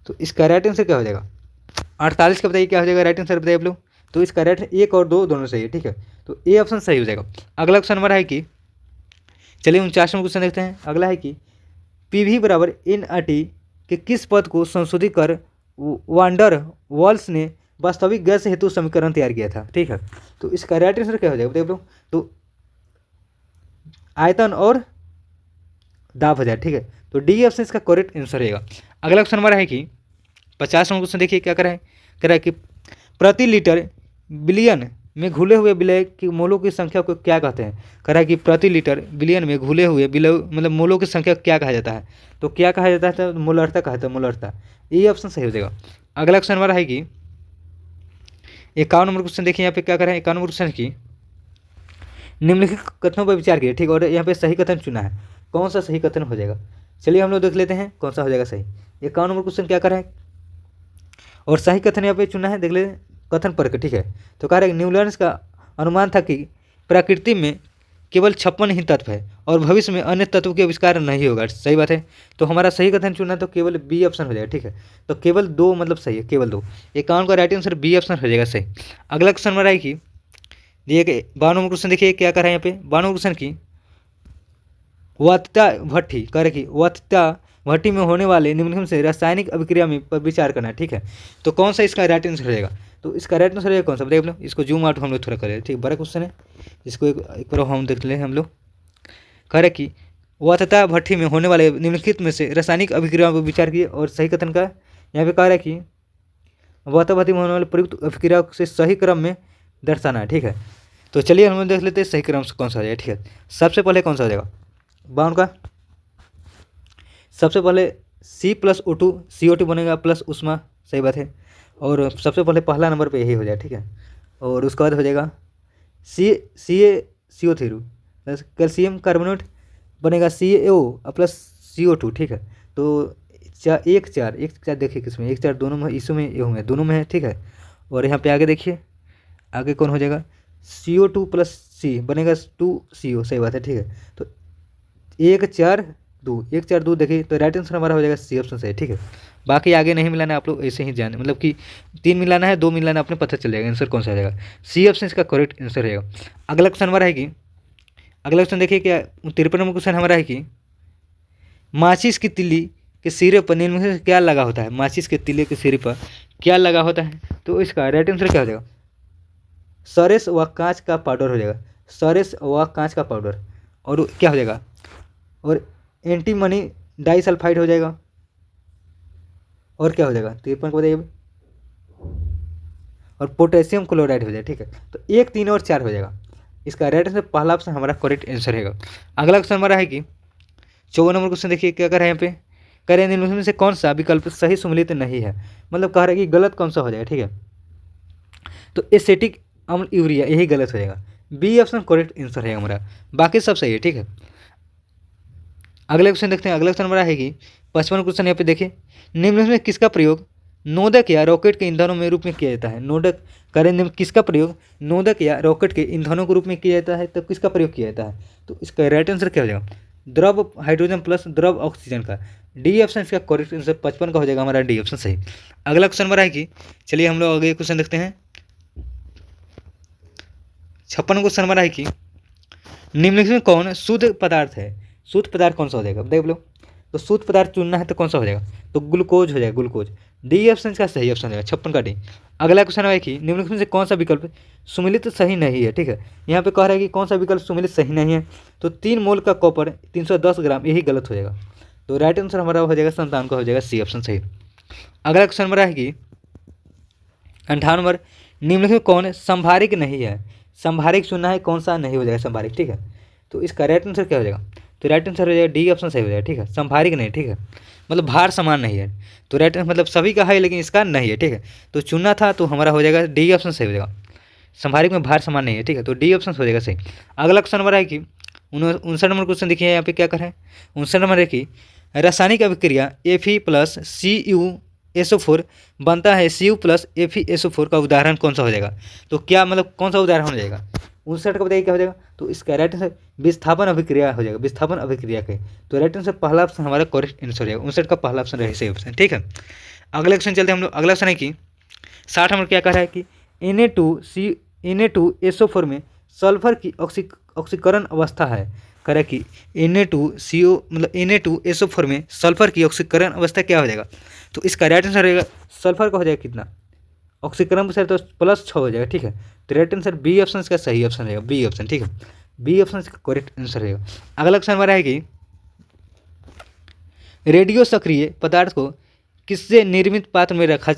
तो इसका राइट आंसर क्या हो जाएगा 48 का, बताइए क्या हो जाएगा राइट आंसर, बताइए आप लोग। तो इसका राइट 1 और 2 दोनों सही है, ठीक है। तो ए ऑप्शन सही हो जाएगा। अगला क्वेश्चन हमारा है कि, चलिए 49वां क्वेश्चन देखते हैं। अगला है कि पी बराबर NRT के किस पद को संशोधित कर वांडर वॉल्स ने वास्तविक गैस हेतु समीकरण तैयार किया था, ठीक है। तो इसका राइट आंसर क्या हो जाएगा बताइए आप लोग। तो आयतन और दाब हो जाए, ठीक है। तो डी ऑप्शन इसका करेक्ट आंसर रहेगा। अगला क्वेश्चन हमारा है कि 50वां क्वेश्चन देखिए क्या करा है, कह रहा है कि प्रति लीटर बिलियन में घुले हुए विलय की मोलों की संख्या को क्या कहते हैं। कह रहा है कि प्रति लीटर बिलियन में घुले हुए विलय मतलब मोलों की संख्या क्या कहा जाता है। तो क्या कहा जाता है, तो मोलरता कहा जाता है, मोलरता। ये ऑप्शन सही हो जाएगा। अगला क्वेश्चन हमारा है कि 51 नंबर क्वेश्चन देखिए, यहाँ पे क्या कर रहे हैं 51 नंबर क्वेश्चन की निम्नलिखित कथनों पर विचार कीजिए, ठीक है। और यहाँ पे सही कथन चुना है, कौन सा सही कथन हो जाएगा। चलिए हम लोग देख लेते हैं कौन सा हो जाएगा सही। 51 नंबर क्वेश्चन क्या कर रहा है और सही कथन यहाँ पे चुना है, देख ले कथन पर, ठीक है। तो कह रहा है न्यूटन का अनुमान था कि प्रकृति में केवल 56 ही तत्व है और भविष्य में अन्य तत्व के आविष्कार नहीं होगा, सही बात है। तो हमारा सही कथन चुना है, तो केवल बी ऑप्शन हो जाएगा, ठीक है। तो केवल 2 मतलब सही है, केवल 2। 51 का राइट आंसर बी ऑप्शन हो जाएगा सही। अगला क्वेश्चन हमारा है कि दिए गए 52 नंबर क्वेश्चन देखिए क्या कर रहा है यहाँ पे 52 क्वेश्चन की वत्ता भट्टी कर की वत्ता भट्टी में होने वाले निम्नलिखित से रासायनिक अभिक्रिया में पर विचार करना है, ठीक है। तो कौन सा इसका राइट आंसर रहेगा। तो इसका राइट आंसर रहेगा कौन सा, बताइए आप लोग। इसको जूम आउट हम लोग थोड़ा करें, ठीक, बड़ा क्वेश्चन है, इसको एक बार हम देख लें हम लोग। कह रहे कि वत्ता भट्टी में होने वाले निम्नलिखित में से रासायनिक अभिक्रिया पर विचार किए और सही कथन का यहाँ पे कह रहा है कि वत्ता भट्टी में होने वाले प्रयुक्त अभिक्रिया से सही क्रम में दर्शाना है, ठीक है। तो चलिए हम देख लेते हैं सही क्रम से कौन सा हो जाएगा, ठीक है। सबसे पहले कौन सा हो जाएगा 52 का, सबसे पहले C+O2 CO2 बनेगा प्लस उष्मा, सही बात है। और सबसे पहले पहला नंबर पे यही हो जाए, ठीक है। और उसके बाद हो जाएगा CaCO3 कैल्शियम कार्बोनेट बनेगा CaO प्लस CO2, ठीक है। तो 1 4 देखिए किसमें 1 4 दोनों में, इसमें ये होंगे दोनों में है, ठीक है। और यहाँ पे आगे देखिए आगे कौन हो जाएगा CO2 प्लस C बनेगा 2CO, सही बात है, ठीक है। तो 1 4 2 देखिए, तो राइट आंसर हमारा हो जाएगा सी ऑप्शन से, ठीक है। बाकी आगे नहीं मिलाना, आप लोग ऐसे ही जाने, मतलब कि 3 मिलाना है 2 मिलाना, अपने पता चल जाएगा आंसर कौन सा आ जाएगा। सी ऑप्शन इसका करेक्ट आंसर रहेगा। अगला क्वेश्चन हमारा है कि अगला क्वेश्चन देखिए क्या 53 नंबर क्वेश्चन हमारा है कि माचिस की तिल्ली के सिरे पर निम्नलिखित में से क्या लगा होता है। माचिस के तिल्ली के सिरे पर क्या लगा होता है। तो इसका राइट आंसर क्या हो जाएगा सरेस व कांच का पाउडर हो जाएगा, सरेस व कांच का पाउडर। और क्या हो जाएगा और एंटीमनी डाइसल्फाइड हो जाएगा। और क्या हो जाएगा 53 को बताइए। और पोटेशियम क्लोराइड हो जाएगा, ठीक है। तो 1 3 और 4 हो जाएगा। इसका राइट आंसर पहला ऑप्शन हमारा करेक्ट आंसर रहेगा। अगला क्वेश्चन हमारा है कि 54 नंबर क्वेश्चन देखिए क्या कर रहे हैं यहाँ पे, कह रहे हैं निम्नलिखित में से कौन सा विकल्प सही सम्मिलित नहीं है, मतलब कह रहे हैं कि गलत कौन सा हो जाएगा, ठीक है। तो एसेटिक अम्ल यूरिया यही गलत हो जाएगा, बी ऑप्शन करेक्ट आंसर रहेगा हमारा, बाकी सब सही है, ठीक है। अगले क्वेश्चन देखते हैं। अगला क्वेश्चन हमारा है कि 55 क्वेश्चन यहाँ पे देखिए निम्न में किसका प्रयोग नोदक या रॉकेट के ईंधनों में रूप में किया जाता है। नोदक करें किसका प्रयोग नोदक या रॉकेट के ईंधनों के रूप में किया जाता है, तो किसका प्रयोग किया जाता है। तो इसका राइट आंसर क्या हो जाएगा द्रव हाइड्रोजन प्लस द्रव ऑक्सीजन का, डी ऑप्शन इसका करेक्ट आंसर 55 का हो जाएगा हमारा, डी ऑप्शन सही। अगला क्वेश्चन हमारा है कि चलिए हम लोग अगले क्वेश्चन देखते हैं। 56 क्वेश्चन हमारा है कि निम्नलिखित में कौन शुद्ध पदार्थ है। शुद्ध पदार्थ कौन सा हो जाएगा देख लो। तो शुद्ध पदार्थ चुनना है तो कौन सा हो जाएगा, तो ग्लूकोज हो जाएगा, ग्लूकोज, डी ऑप्शन का सही ऑप्शन है 56 का डी। अगला क्वेश्चन है कि निम्नलिखित में से कौन सा विकल्प सुमिलित सही नहीं है, ठीक है। यहाँ पे कह रहा है कि कौन सा विकल्प सुमिलित सही नहीं है, तो 3 मोल का कॉपर 310 ग्राम यही गलत हो जाएगा। तो राइट आंसर हमारा हो जाएगा 57 का हो जाएगा, सी ऑप्शन सही। अगला क्वेश्चन हमारा है कि 58 नंबर निम्नलिखित में कौन संभारिक नहीं है। संभारिक चुनना है कौन सा नहीं हो जाएगा संभारिक, ठीक है। तो इसका राइट आंसर क्या हो जाएगा, तो राइट आंसर हो जाएगा डी ऑप्शन सही हो जाएगा, ठीक है। संभारिक नहीं, ठीक है, मतलब भार समान नहीं है। तो राइट मतलब सभी का है लेकिन इसका नहीं है, ठीक है। तो चुनना था तो हमारा हो जाएगा डी ऑप्शन सही हो जाएगा, संभारिक में भार समान नहीं है, ठीक है। तो डी ऑप्शन हो जाएगा सही। अगला क्वेश्चन हमारा है कि 59 नंबर क्वेश्चन देखिए यहाँ पे क्या कर रहे हैं। 59 नंबर है कि रासायनिक अभिक्रिया Fe प्लस Cu FeSO4 बनता है Cu प्लस FeSO4 का उदाहरण कौन सा हो जाएगा? तो क्या मतलब कौन सा उदाहरण हो जाएगा? 59 का बताइए क्या हो जाएगा? तो इसका राइट आंसर विस्थापन अभिक्रिया हो जाएगा, विस्थापन अभिक्रिया के। तो राइट आंसर पहला ऑप्शन हमारा करेक्ट आंसर हो जाएगा, 59 का पहला ऑप्शन रहे सही ऑप्शन, ठीक है। अगले क्वेश्चन चलते हैं हम लोग। अगला क्वेश्चन है कि 60 नंबर क्या कह रहा है कि Na2SO4 में सल्फर की ऑक्सीकरण अवस्था है। कह रहा है कि Na2CO मतलब Na2SO4 में सल्फर की ऑक्सीकरण अवस्था क्या हो जाएगा? तो इसका राइट आंसर रहेगा सल्फर का हो जाएगा कितना, ऑक्सीकरण से तो +6 हो जाएगा, ठीक है। तो राइट आंसर बी ऑप्शन इसका सही ऑप्शन रहेगा, बी ऑप्शन, ठीक है। बी ऑप्शन इसका करेक्ट आंसर रहेगा। अगला क्वेश्चन हमारा है कि रेडियो सक्रिय पदार्थ को किससे निर्मित पात्र में रखा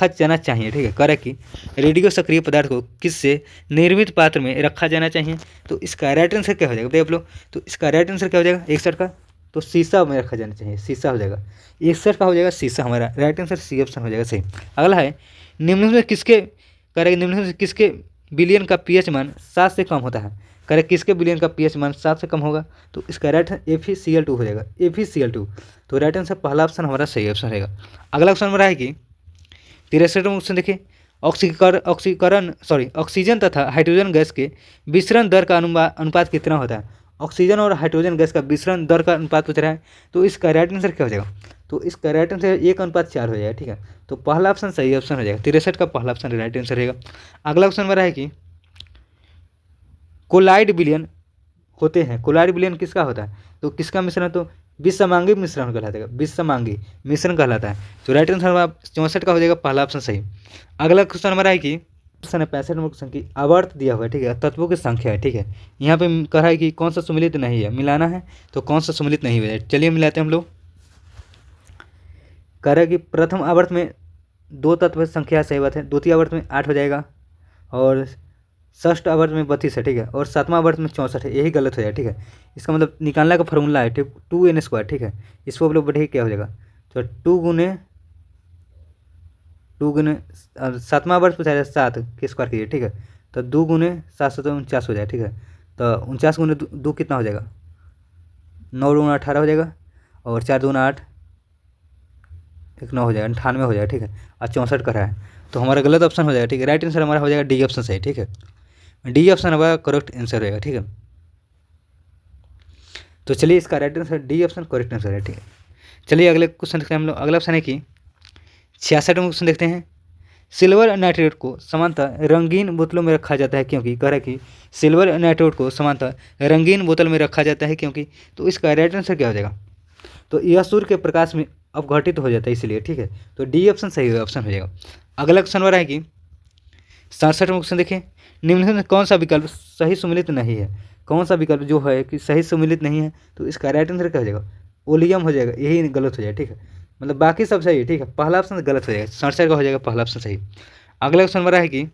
जाना चाहिए, ठीक है। कह कि रेडियो सक्रिय पदार्थ को किससे निर्मित पात्र में रखा जाना चाहिए? तो इसका राइट आंसर क्या हो जाएगा बताइए आप लोग? तो इसका राइट आंसर क्या हो जाएगा 61 का? तो शीशा में रखा जाना चाहिए, शीशा हो जाएगा। 61 का हो जाएगा शीशा, हमारा राइट आंसर सी ऑप्शन हो जाएगा सही। अगला है निम्न में किसके कह रहे निम्न में किसके बिलियन का pH मान 7 से कम होता है? कह रहे किसके बिलियन का pH मान 7 से कम होगा? तो इसका राइट FeCl2 हो जाएगा, FeCl2। तो राइट आंसर पहला ऑप्शन हमारा सही ऑप्शन रहेगा। अगला ऑप्शन हमारा है कि 63 ऑप्शन देखिए, ऑक्सीजन तथा हाइड्रोजन गैस के विसरण दर का अनुपात कितना होता है? ऑक्सीजन और हाइड्रोजन गैस का विसरण दर का अनुपात पूछ रहा है। तो इसका राइट आंसर क्या हो जाएगा? तो इसका राइट आंसर 1:4 हो जाएगा, ठीक है। तो पहला ऑप्शन सही ऑप्शन हो जाएगा, 63 का पहला ऑप्शन राइट आंसर रहेगा। अगला ऑप्शन हमारा है कि कोलाइड विलयन होते हैं, कोलाइड विलयन किसका होता है? तो किसका मिश्रण? तो विषमांगी मिश्रण कहलाता है, विषमांगी मिश्रण कहलाता है। तो राइट आंसर हमारा 64 का हो जाएगा, पहला ऑप्शन सही। अगला क्वेश्चन हमारा है कि 65 नंबर क्वेश्चन की आवर्त दिया हुआ है, ठीक है, तत्वों की संख्या है, ठीक है। यहाँ पे कह रहा है कि कौन सा सुमिलित नहीं है, मिलाना है तो कौन सा सुमिलित नहीं है। चलिए मिलाते हैं हम लोग। कह रहा है कि प्रथम आवर्त में 2 तत्व संख्या, सही बात है। द्वितीय आवर्त में 8 हो जाएगा, और षष्ठ आवर्त में 32 है, ठीक है। और सातवां आवर्त में 64 है, यही गलत हो जाएगा, ठीक है। इसका मतलब निकालने का फॉर्मूला है 2n², ठीक है। इसको आप लोग बढ़िए क्या हो जाएगा? तो 2 गुने सातवां आवर्त पूछा जाए 7 के स्क्वायर कीजिए, ठीक है। तो 2 गुने 7 तो 49 हो जाएगा, ठीक है। तो 49 गुने 2 कितना हो जाएगा? 9 दूना 18 हो जाएगा, और 4 दूना 8, 1 9 हो जाएगा, 98 हो जाएगा, ठीक है। और 64 का रहा है, तो हमारा गलत ऑप्शन हो जाएगा, ठीक है। राइट आंसर हमारा हो जाएगा डी ऑप्शन सही, ठीक है। डी ऑप्शन हमारा करेक्ट आंसर रहेगा, ठीक है। तो चलिए इसका right answer D option correct answer है, ठीक है। चलिए अगले क्वेश्चन देखते हैं हम लोग। अगला ऑप्शन है कि 66 में क्वेश्चन देखते हैं। सिल्वर नाइट्रेट को सामान्यतः रंगीन बोतलों में रखा जाता है क्योंकि, कह रहा है कि सिल्वर नाइट्रेट को सामान्यतः रंगीन बोतल में रखा जाता है क्योंकि। तो इसका राइट आंसर क्या हो जाएगा? तो यह सूर्य के प्रकाश में अपघटित हो जाता है इसलिए, ठीक है। तो डी ऑप्शन सही ऑप्शन हो जाएगा। अगला क्वेश्चन हो रहा है कि 67 में क्वेश्चन देखें, निम्न में कौन सा विकल्प सही सुमिलित नहीं है? कौन सा विकल्प जो है कि सही सुमिलित नहीं है? तो इसका राइट आंसर क्या हो जाएगा? ओलियम हो जाएगा, यही गलत हो जाएगा, ठीक है। मतलब बाकी सब सही है, ठीक है। पहला ऑप्शन गलत हो जाएगा, 67 का हो जाएगा पहला ऑप्शन सही। अगला क्वेश्चन हमारा है कि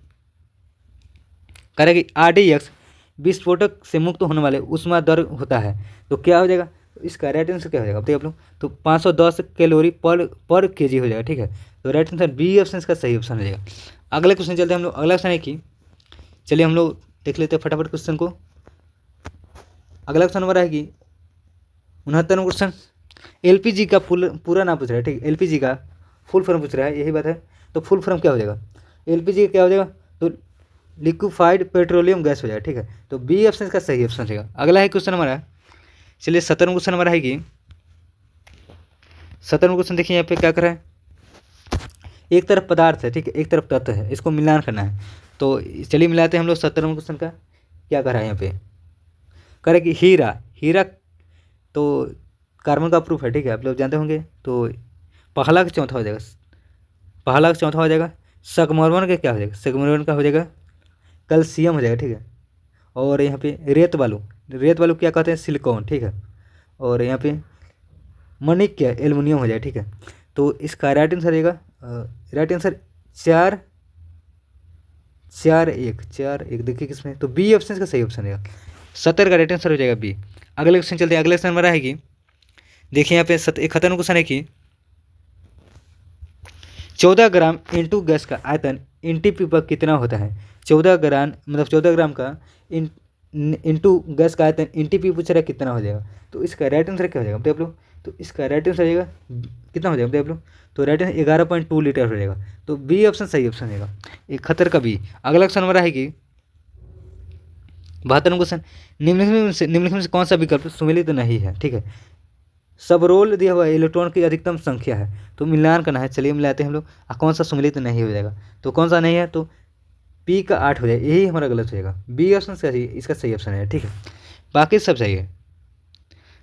कह रहा है कि RDX विस्फोटक से मुक्त होने वाले ऊष्मा दर होता है, तो क्या हो जाएगा? तो इसका राइट आंसर क्या हो जाएगा बताइए आप लोग? तो 510 कैलोरी पर केजी हो जाएगा, ठीक है। तो राइट आंसर बी ऑप्शन इसका सही ऑप्शन हो जाएगा। अगले क्वेश्चन चलते हैं हम लोग। अगला क्वेश्चन है कि चलिए हम लोग देख लेते हैं फटाफट क्वेश्चन को। अगला क्वेश्चन हमारा है कि 69 क्वेश्चन, LPG का पूरा नाम पूछ रहा है, ठीक है। LPG का फुल फॉर्म पूछ रहा है, यही बात है। तो फुल फॉर्म क्या हो जाएगा? LPG क्या हो जाएगा? तो लिक्विफाइड पेट्रोलियम गैस हो जाएगा, ठीक है। तो बी ऑप्शन इसका सही ऑप्शन रहेगा। अगला है क्वेश्चन हमारा, चलिए 17 क्वेश्चन हमारा है कि 17 क्वेश्चन देखिए यहाँ पे क्या कर रहा है। एक तरफ पदार्थ है, ठीक है, एक तरफ तत्व है, इसको मिलान करना है। तो चलिए मिलाते हैं हम लोग। 17 क्वेश्चन का क्या कर रहा है यहाँ पे? कह रहा है कि हीरा तो कार्बन का प्रूफ है, ठीक है, आप लोग जानते होंगे। तो पहला का चौथा हो जाएगा, पहला का चौथा हो जाएगा। संगमरमर का क्या हो जाएगा? संगमरमर का हो जाएगा कैल्शियम हो जाएगा, ठीक है। और यहाँ पे रेत वालू क्या कहते हैं? सिलिकॉन, ठीक है। और यहाँ पे मणिक क्या? एल्युमिनियम हो जाएगा, ठीक है। तो इसका राइट आंसर रहेगा, राइट आंसर 4 देखिए किसमें, तो बी ऑप्शन का सही ऑप्शन रहेगा। 70 का राइट आंसर हो जाएगा बी। अगले क्वेश्चन चलते हैं। अगले क्वेश्चन हमारा है कि देखिए यहाँ पे 71 क्वेश्चन है कि 14 ग्राम N2 गैस का आयतन NTP पर कितना होता है? 14 ग्राम मतलब 14 ग्राम का N2 गैस का आयतन NTP पूछ रहा है कितना हो जाएगा? तो इसका राइट आंसर क्या हो जाएगा? तो आप लोग तो इसका राइट आंसर हो जाएगा कितना हो जाएगा देख लो, तो राइट आंसर 11.2 लीटर हो जाएगा। तो बी ऑप्शन सही ऑप्शन रहेगा, 71 का बी। अगला क्वेश्चन हमारा है कि 72 क्वेश्चन, निम्नलिखित में से कौन सा विकल्प सुमेलित तो नहीं है, ठीक है। सब रोल दिया हुआ इलेक्ट्रॉन की अधिकतम संख्या है, तो मिलान करना है। चलिए मिलाते हैं हम लोग, कौन सा सुमेलित नहीं हो जाएगा, तो कौन सा नहीं है, तो पी का 8 हो जाएगा, यही हमारा गलत हो जाएगा। बी ऑप्शन सही, इसका सही ऑप्शन है, ठीक है, बाकी सब सही है।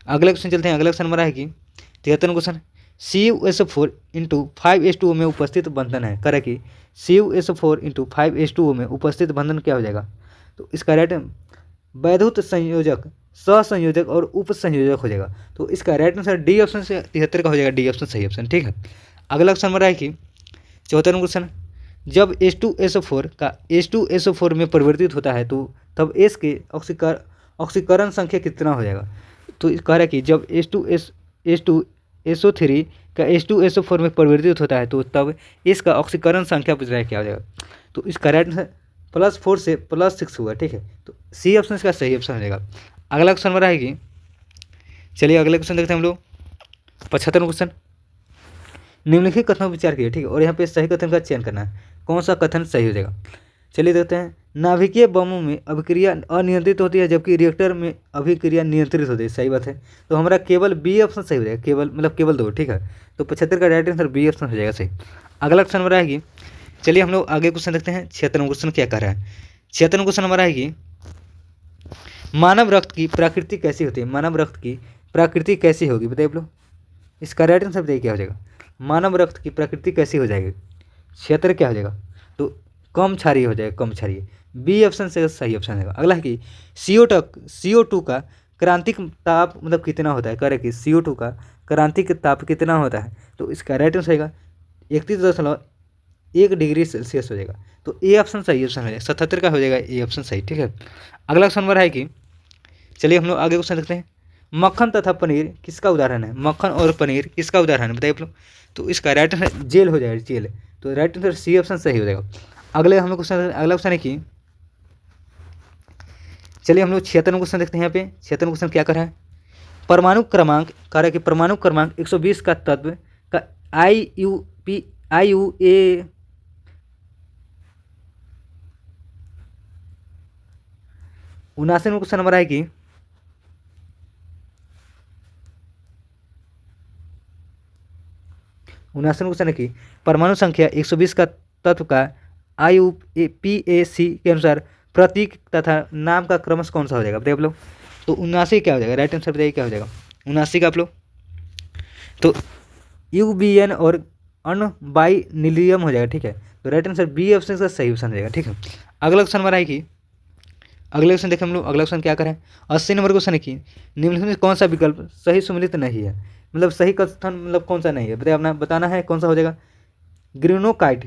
अगले क्वेश्चन चलते हैं। अगला क्वेश्चन हमारा है कि 73 क्वेश्चन, CuSO4 इंटू 5H2O में उपस्थित बंधन है, करें कि CuSO4 इंटू 5H2O में उपस्थित बंधन क्या हो जाएगा, तो इसका राइट वैद्युत संयोजक, सहसंयोजक और उप संयोजक हो जाएगा। तो इसका राइट आंसर डी ऑप्शन से 73 का हो जाएगा, डी ऑप्शन सही ऑप्शन, ठीक है। अगला क्वेश्चन हमारा है कि 74 क्वेश्चन, जब H2SO4 का H2SO4 में परिवर्तित होता है तो तब S के ऑक्सीकरण संख्या कितना हो जाएगा, तो कह रहा है कि जब H2SO3 का H2SO4 में परिवर्तित होता है तो तब S का ऑक्सीकरण संख्या पूछ रहा है क्या हो जाएगा, तो इसका राइट आंसर +4 से +6 हुआ, ठीक है, तो सी ऑप्शन इसका सही ऑप्शन हो जाएगा। अगला क्वेश्चन हमारा है कि चलिए अगले क्वेश्चन देखते हैं हम लोग। 75 क्वेश्चन, निम्नलिखित कथन पर विचार कीजिए, ठीक है, और यहाँ पे सही कथन का चयन करना है, कौन सा कथन सही हो जाएगा। चलिए देखते हैं। नाभिकीय बमों में अभिक्रिया अनियंत्रित होती है जबकि रिएक्टर में अभिक्रिया नियंत्रित होती है, सही बात है, तो हमारा केवल बी ऑप्शन सही हो जाएगा, केवल मतलब केवल 2, ठीक है, तो 75 का राइट आंसर बी ऑप्शन हो जाएगा सही। अगला क्वेश्चन हमारा है कि चलिए हम लोग आगे क्वेश्चन देखते हैं। 76 क्वेश्चन क्या कह रहा है। 76 क्वेश्चन हमारा है कि मानव रक्त की प्रकृति कैसी होती है, मानव रक्त की प्रकृति कैसी होगी, बताइए आप लोग, इसका राइट आंसर बताइए क्या हो जाएगा। मानव रक्त की प्रकृति कैसी हो जाएगी, 76 क्या हो जाएगा, तो कम क्षारीय हो जाएगा, कम क्षारीय, बी ऑप्शन से सही ऑप्शन है। अगला है कि CO2 का क्रांतिक ताप मतलब कितना होता है, करें कि CO2 का क्रांतिक ताप कितना होता है, तो इसका राइट आंसर रहेगा 31.1 डिग्री सेल्सियस हो जाएगा, तो ए ऑप्शन सही ऑप्शन हो जाएगा, 77 का हो जाएगा ए ऑप्शन सही, ठीक है। अगला क्वेश्चन नंबर है कि चलिए हम लोग आगे क्वेश्चन देखते हैं। मक्खन तथा पनीर किसका उदाहरण है, मक्खन और पनीर किसका उदाहरण है, बताइए आप लोग, तो इसका राइट आंसर जेल हो जाएगा, जेल, तो राइट आंसर सी ऑप्शन सही हो जाएगा। अगले हम लोग क्वेश्चन, अगला क्वेश्चन है कि चलिए हम लोग 76 क्वेश्चन देखते हैं। यहाँ पे 76 क्वेश्चन क्या कर रहा है, परमाणु क्रमांक कह रहा है कि परमाणु क्रमांक 120 का तत्व का IUA 79 क्वेश्चन नंबर है कि क्वेश्चन है कि परमाणु संख्या 120 का तत्व का IUPAC के अनुसार प्रतीक तथा नाम का क्रमश कौन सा हो जाएगा, बताइए आप लोग, तो 79 क्या हो जाएगा, राइट आंसर बताइए क्या हो जाएगा 79 का आप लोग, तो UBN और अनबाइनिलियम हो जाएगा, ठीक है, तो राइट आंसर बी ऑप्शन का सही ऑप्शन रहेगा, ठीक है। अगला क्वेश्चन हमारा है कि अगले क्वेश्चन देखें हम लोग। अगला क्वेश्चन क्या करें, 80 नंबर क्वेश्चन है कि निम्नलिखित में कौन सा विकल्प सही सुमेलित नहीं है, मतलब सही कथन मतलब कौन सा नहीं है, बताइए, अपना बताना है कौन सा हो जाएगा, ग्रीनोकाइट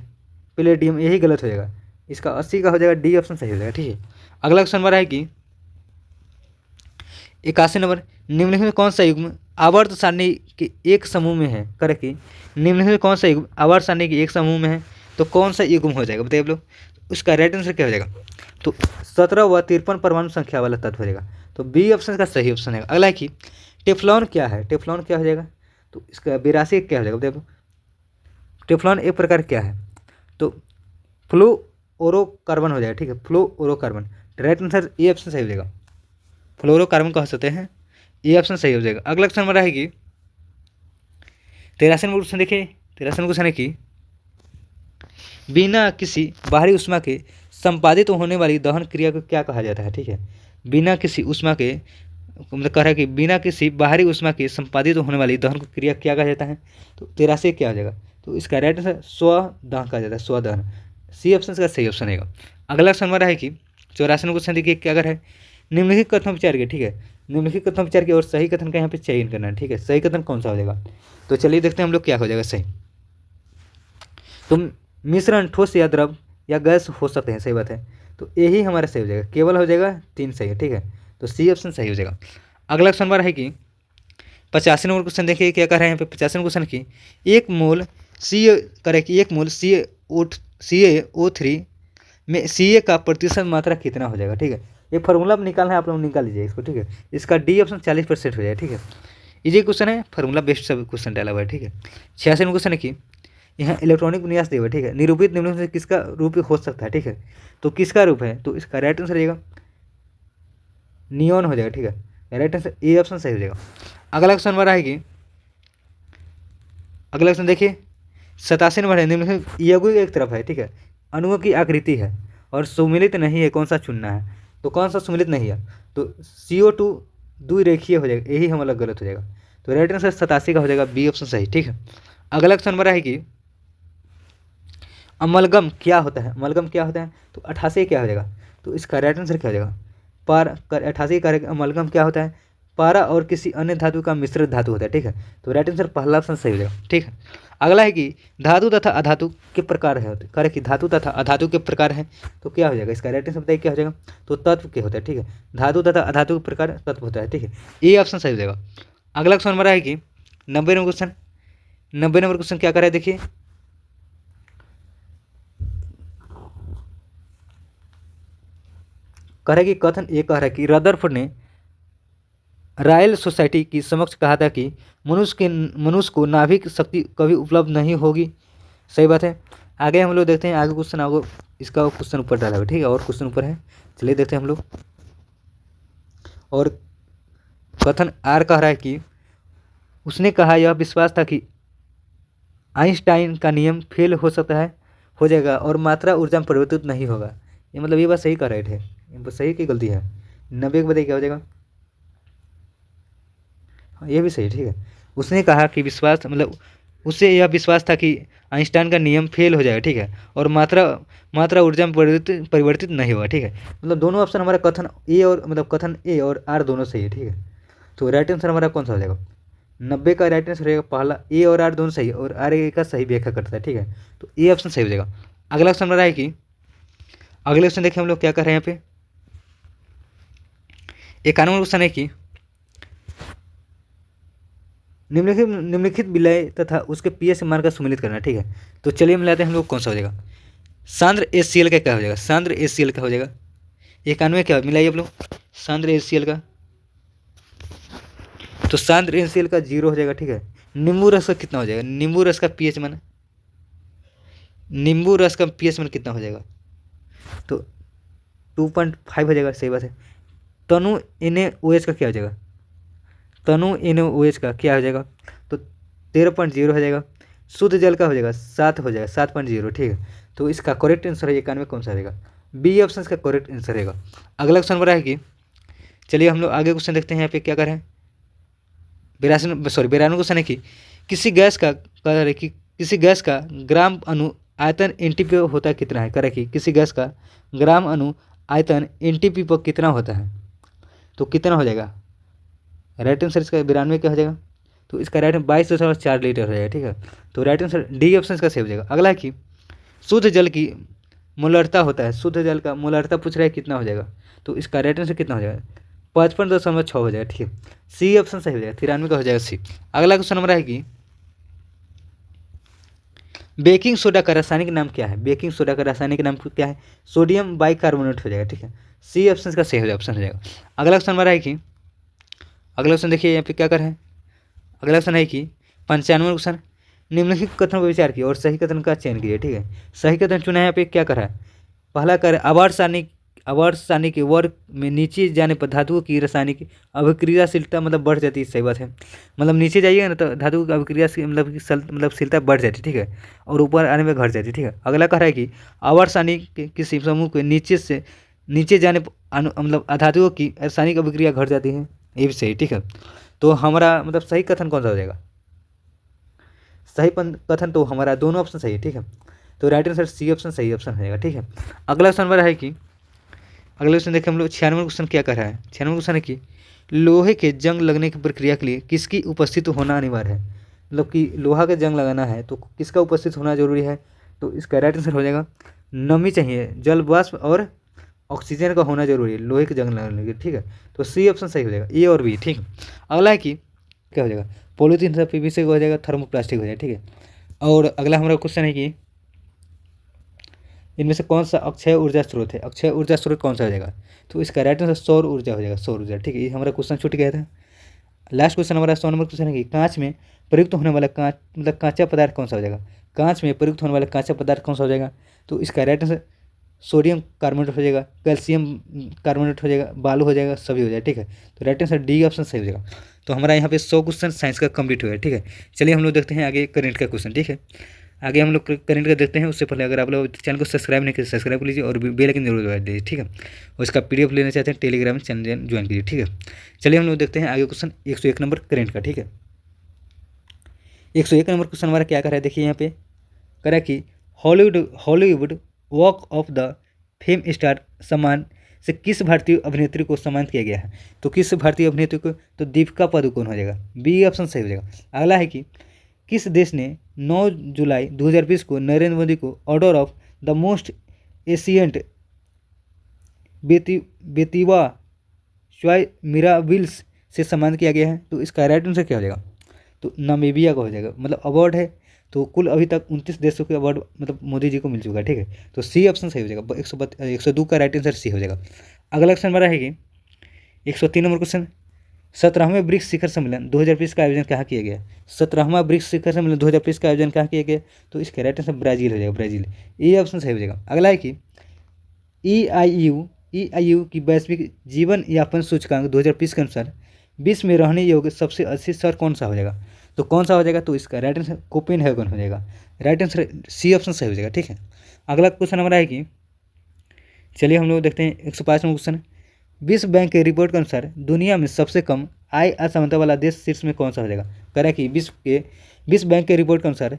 पैलेडियम, यही गलत हो जाएगा, इसका 80 का हो जाएगा, डी ऑप्शन सही हो जाएगा, ठीक है। अगला क्वेश्चन हमारा है कि 81 नंबर, निम्नलिखित में कौन सा युग्म आवर्त सारणी के एक समूह में है, करे कि निम्नलिखित में कौन सा युग्म आवर्त सारणी के एक समूह में है, तो कौन सा युग्म हो जाएगा, बताइए आप लोग, उसका राइट आंसर क्या हो जाएगा, तो 17 व 53 परमाणु संख्या वाला तत्व हो जाएगा, तो बी ऑप्शन का सही ऑप्शन है। अगला है कि टेफ्लॉन क्या है, टेफ्लॉन क्या हो जाएगा, तो इसका 82 क्या हो जाएगा, बताइए आप, टेफ्लॉन एक प्रकार क्या है, तो फ्लोरोकार्बन हो जाएगा, ठीक है, fluorocarbon, right answer A option सही हो जाएगा, फ्लोरोकार्बन कह सकते हैं, ए ऑप्शन सही हो जाएगा। अगला क्वेश्चन हमारा है कि 83 क्वेश्चन देखिए। 83 क्वेश्चन है कि बिना किसी बाहरी उष्मा के संपादित होने वाली दहन क्रिया को क्या कहा जाता है, ठीक है, बिना किसी उष्मा के मतलब कह रहा है कि बिना किसी बाहरी उष्मा के संपादित होने वाली दहन को क्रिया क्या कहा जाता है, तो 83 क्या हो जाएगा, तो इसका राइट आंसर स्वदहन कहा जाता है, स्वदहन, सी ऑप्शन का सही ऑप्शन रहेगा। अगला क्वेश्चन हमारा है कि 84 क्वेश्चन देखिए क्या अगर है, निम्नलिखित कथन विचार किया, ठीक है, निम्नलिखित कथन विचार किया और सही कथन का यहाँ पे चयन करना है, ठीक है, सही कथन कौन सा हो जाएगा, तो चलिए देखते हैं हम लोग क्या हो जाएगा सही, तो मिश्रण ठोस या द्रव या गैस हो सकते हैं, सही बात है, तो यही हमारा सही हो जाएगा, केवल हो जाएगा 3 सही है, ठीक है, तो सी ऑप्शन सही हो जाएगा। अगला क्वेश्चन हमारा है कि 85 नंबर क्वेश्चन देखिए क्या कर रहे हैं यहाँ पे 85 क्वेश्चन की एक मोल CaO3 में Ca का प्रतिशत मात्रा कितना हो जाएगा, ठीक है, ये फार्मूला निकालना है, आप लोग निकाल लीजिए इसको, ठीक है, इसका डी ऑप्शन 40% हो जाएगा, ठीक है, इजी क्वेश्चन है, फार्मूला बेस्ड सब क्वेश्चन डाला हुआ है, ठीक है। 86वां क्वेश्चन है कि यहाँ इलेक्ट्रॉनिक विन्यास दिया हुआ है, ठीक है। निरूपित निम्नलिखित में से किसका रूप हो सकता है, ठीक है। तो किसका रूप है, तो इसका राइट आंसर रहेगा नियॉन हो जाएगा, ठीक है। राइट आंसर ए ऑप्शन सही हो जाएगा। अगला क्वेश्चन हमारा है कि अगला क्वेश्चन देखिए 87 नंबर है, निम्नलिखित यौगिक एक तरफ है, ठीक है, अणुओं की आकृति है और सुमिलित नहीं है, कौन सा चुनना है। तो कौन सा सुमिलित नहीं है, तो CO2 द्विरेखीय हो जाएगा, यही हमारा गलत हो जाएगा। तो राइट आंसर 87 का हो जाएगा, बी ऑप्शन सही, ठीक है। अगला क्वेश्चन हमारा है कि अमलगम क्या होता है, अमलगम क्या होता है, तो 88 क्या हो जाएगा, तो इसका राइट आंसर क्या हो जाएगा, पार 88 का अमलगम क्या होता है, पारा और किसी अन्य धातु का मिश्रित धातु होता है, ठीक है। तो राइट आंसर पहला ऑप्शन सही हो जाएगा, ठीक है। अगला है कि धातु तथा अधातु के प्रकार है, करे कि धातु तथा अधातु के प्रकार है, तो क्या हो जाएगा, इसका राइट आंसर बताइए क्या हो जाएगा, तो तत्व के होता है, ठीक है। धातु तथा अधातु के प्रकार तत्व होता है, ठीक है, ये ऑप्शन सही हो जाएगा। अगला क्वेश्चन हमारा है कि 90 नंबर क्वेश्चन, 90 नंबर क्वेश्चन क्या कर रहा है देखिए, कह रहा है कि कथन ये कह रहा है कि रदरफोर्ड ने रॉयल सोसाइटी की समक्ष कहा था कि मनुष्य को नाभिक शक्ति कभी उपलब्ध नहीं होगी, सही बात है। आगे हम लोग देखते हैं, आगे क्वेश्चन आगे इसका क्वेश्चन ऊपर डाला हुआ है, ठीक है, और क्वेश्चन ऊपर है, चलिए देखते हैं हम लोग। और कथन आर कह रहा है कि उसने कहा यह विश्वास था कि आइंस्टाइन का नियम फेल हो सकता है, हो जाएगा और मात्रा ऊर्जा में परिवर्तित नहीं होगा। ये मतलब ये बात सही कह रहे थे, ये बात सही की गलती है, 90 के बताइए क्या हो जाएगा, ये भी सही, ठीक है। उसने कहा कि विश्वास मतलब उससे यह विश्वास था कि आइंस्टाइन का नियम फेल हो जाएगा, ठीक है, और मात्रा ऊर्जा में परिवर्तित नहीं होगा, ठीक है। मतलब दोनों ऑप्शन हमारा कथन ए और मतलब कथन ए और आर दोनों सही है, ठीक है। तो राइट आंसर हमारा कौन सा हो जाएगा, 90 का राइट आंसर रहेगा पहला, ए और आर दोनों सही है और आर ए का सही व्याख्या करता है, ठीक है। तो ए ऑप्शन सही हो जाएगा। अगला क्वेश्चन हमारा है कि अगले क्वेश्चन देखिए हम लोग क्या कर रहे हैं यहाँ पे, 91 क्वेश्चन है कि निम्नलिखित विलय तथा उसके पीएच मान का सुमिलित करना, ठीक है। तो चलिए मिलाते हैं हम लोग, कौन सा हो जाएगा, सांद्र HCl का क्या हो जाएगा, सांद्र HCl का हो जाएगा 91 क्या मिलाइए आप लोग, सांद्र HCl का, तो सांद्र HCl का 0 हो जाएगा, ठीक है। नींबू रस का कितना हो जाएगा, नींबू रस का पीएच मान, नींबू रस का पीएच मान कितना हो जाएगा, तो 2.5 हो जाएगा, सही बात है। तनु NaOH का क्या हो जाएगा, तनु NaOH का क्या हो जाएगा, तो 13.0 हो जाएगा। शुद्ध जल का हो जाएगा 7 हो जाएगा, 7.0, ठीक है। तो इसका करेक्ट आंसर है 91 कौन सा रहेगा, बी ऑप्शन का करेक्ट आंसर रहेगा। अगला क्वेश्चन बड़ा है कि चलिए हम लोग आगे क्वेश्चन देखते हैं, यहाँ पे क्या करें, 92 क्वेश्चन है कि किसी गैस का ग्राम अणु आयतन एनटीपी होता है कितना है, करे कि किसी गैस का ग्राम अणु आयतन एनटीपी पर कितना होता है, तो कितना हो जाएगा, राइट आंसर इसका 92 क्या हो जाएगा, तो इसका राइट 22.4 लीटर हो जाएगा, ठीक है। तो राइट आंसर डी ऑप्शन का सही हो जाएगा। अगला है कि शुद्ध जल की मोलरता होता है, शुद्ध जल का मोलरता पूछ रहा है कितना हो जाएगा, तो इसका राइट आंसर कितना हो जाएगा, 55.6 हो जाएगा, ठीक है। सी ऑप्शन सही हो जाएगा, 93 का हो जाएगा सी। अगला क्वेश्चन नंबर है कि बेकिंग सोडा का रासायनिक नाम क्या है, बेकिंग सोडा का रासायनिक नाम क्या है, सोडियम बाइकार्बोनेट हो जाएगा, ठीक है। सी ऑप्शन का सही हो जाएगा, ऑप्शन हो जाएगा। अगला क्वेश्चन हमारा है कि अगला क्वेश्चन देखिए यहाँ पे क्या कर रहे हैं, अगला क्वेश्चन है कि 95 क्वेश्चन, निम्नलिखित कथन पर विचार किया और सही कथन का चयन कीजिए, ठीक है। सही कथन चुना है यहाँ पे, क्या कर रहा है, पहला कर आवर्त सारणी के वर्ग में नीचे जाने पर धातुओं की रासायनिक अभिक्रियाशीलता मतलब बढ़ जाती है, सही बात है। मतलब नीचे जाइएगा ना तो धातु की अभिक्रियाशील मतलब शीलता बढ़ जाती है, ठीक है, और ऊपर आने में घट जाती है, ठीक है। अगला कह रहा है कि आवर्त सारणी के किसी समूह के नीचे जाने पर मतलब धातुओं की रासायनिक अभिक्रिया घट जाती है, ये भी सही, ठीक है। तो हमारा मतलब सही कथन कौन सा हो जाएगा, सही कथन तो हमारा दोनों ऑप्शन सही है, ठीक है। तो राइट आंसर सी ऑप्शन सही ऑप्शन हो जाएगा, ठीक है। अगला क्वेश्चन हमारा है कि अगले क्वेश्चन देखिए हम लोग 96 क्वेश्चन क्या कर रहा है, 96 क्वेश्चन है कि लोहे के जंग लगने की प्रक्रिया के लिए किसकी उपस्थित होना अनिवार्य है, मतलब कि लोहा का जंग लगाना है तो किसका उपस्थित होना जरूरी है, तो इसका राइट आंसर हो जाएगा नमी चाहिए, जल वाष्प और ऑक्सीजन का होना जरूरी है लोहे के जंग लगाने के, ठीक है। तो सी ऑप्शन सही हो जाएगा, ए और बी, ठीक है। अगला है कि क्या हो जाएगा, पॉलीथीन से PVC हो जाएगा, थर्मोप्लास्टिक हो जाएगा, ठीक है। और अगला हमारा क्वेश्चन है कि इनमें से कौन सा अक्षय ऊर्जा स्रोत है, अक्षय ऊर्जा स्रोत कौन सा हो जाएगा, तो इसका राइट आंसर सौर ऊर्जा हो जाएगा, सौर ऊर्जा, ठीक है। ये हमारा क्वेश्चन छूट गया था। लास्ट क्वेश्चन हमारा 100 नंबर क्वेश्चन है कि कांच में प्रयुक्त होने वाला कांच मतलब कांचा पदार्थ कौन सा हो जाएगा। कांच में प्रयुक्त होने वाला कांचा पदार्थ कौन सा हो जाएगा। तो इसका राइट आंसर सोडियम कार्बोनेट हो जाएगा, कैल्शियम कार्बोनेट हो जाएगा, बालू हो जाएगा, सभी हो जाएगा। ठीक है, तो राइट आंसर डी ऑप्शन सही हो जाएगा। तो हमारा यहाँ पे 100 क्वेश्चन साइंस का कंप्लीट हुआ है। ठीक है, चलिए हम लोग देखते हैं आगे करंट का क्वेश्चन। ठीक है, आगे हम लोग करंट का देखते हैं। उससे पहले अगर आप लोग चैनल को सब्सक्राइब नहीं किए सब्सक्राइब कर लीजिए और बेल आइकन जरूर दबा दीजिए। ठीक है, और इसका PDF लेना चाहते हैं टेलीग्राम चैनल ज्वाइन कीजिए। ठीक है, चलिए हम लोग देखते हैं आगे क्वेश्चन 101 नंबर करंट का। ठीक है, 101 नंबर क्वेश्चन हमारा क्या कर रहा है, देखिए यहाँ पे कह रहा है कि Hollywood walk of the fame star सम्मान से किस भारतीय अभिनेत्री को सम्मानित किया गया है। तो किस भारतीय अभिनेत्री को, तो दीपिका पादुकोण हो जाएगा, बी ऑप्शन सही हो जाएगा। अगला है कि किस देश ने 9 जुलाई 2020 को नरेंद्र मोदी को order of the most ancient Welwitschia mirabilis से सम्मानित किया गया है। तो इसका राइट आंसर क्या हो जाएगा, तो नामीबिया का हो जाएगा। मतलब अवार्ड है तो कुल अभी तक 29 देशों के अवार्ड मतलब मोदी जी को मिल चुका है। ठीक है, तो सी ऑप्शन सही हो जाएगा। 102 का राइट आंसर सी हो जाएगा। अगला क्वेश्चन हमारा है कि 103 नंबर क्वेश्चन, 17वें ब्रिक्स शिखर सम्मेलन 2020 का आयोजन कहाँ किया गया। 17वां ब्रिक्स शिखर सम्मेलन 2020 का आयोजन कहाँ किया गया। तो इसका राइट आंसर ब्राजील हो जाएगा, ब्राजील, ये ऑप्शन सही हो जाएगा। अगला है कि EIU की वैश्विक जीवन यापन सूचकांक 2020 के अनुसार विश्व में रहने योग्य सबसे अच्छी शहर कौन सा हो जाएगा। तो कौन सा हो जाएगा, तो इसका राइट आंसर कोपेनहेगन हो जाएगा, राइट आंसर सी ऑप्शन सही हो जाएगा। ठीक है, अगला क्वेश्चन हमारा है कि चलिए हम लोग देखते हैं 105 नंबर क्वेश्चन, विश्व बैंक के रिपोर्ट के अनुसार दुनिया में सबसे कम आय असमानता वाला देश शीर्ष में कौन सा हो जाएगा। कह रहा है कि विश्व बैंक के रिपोर्ट के अनुसार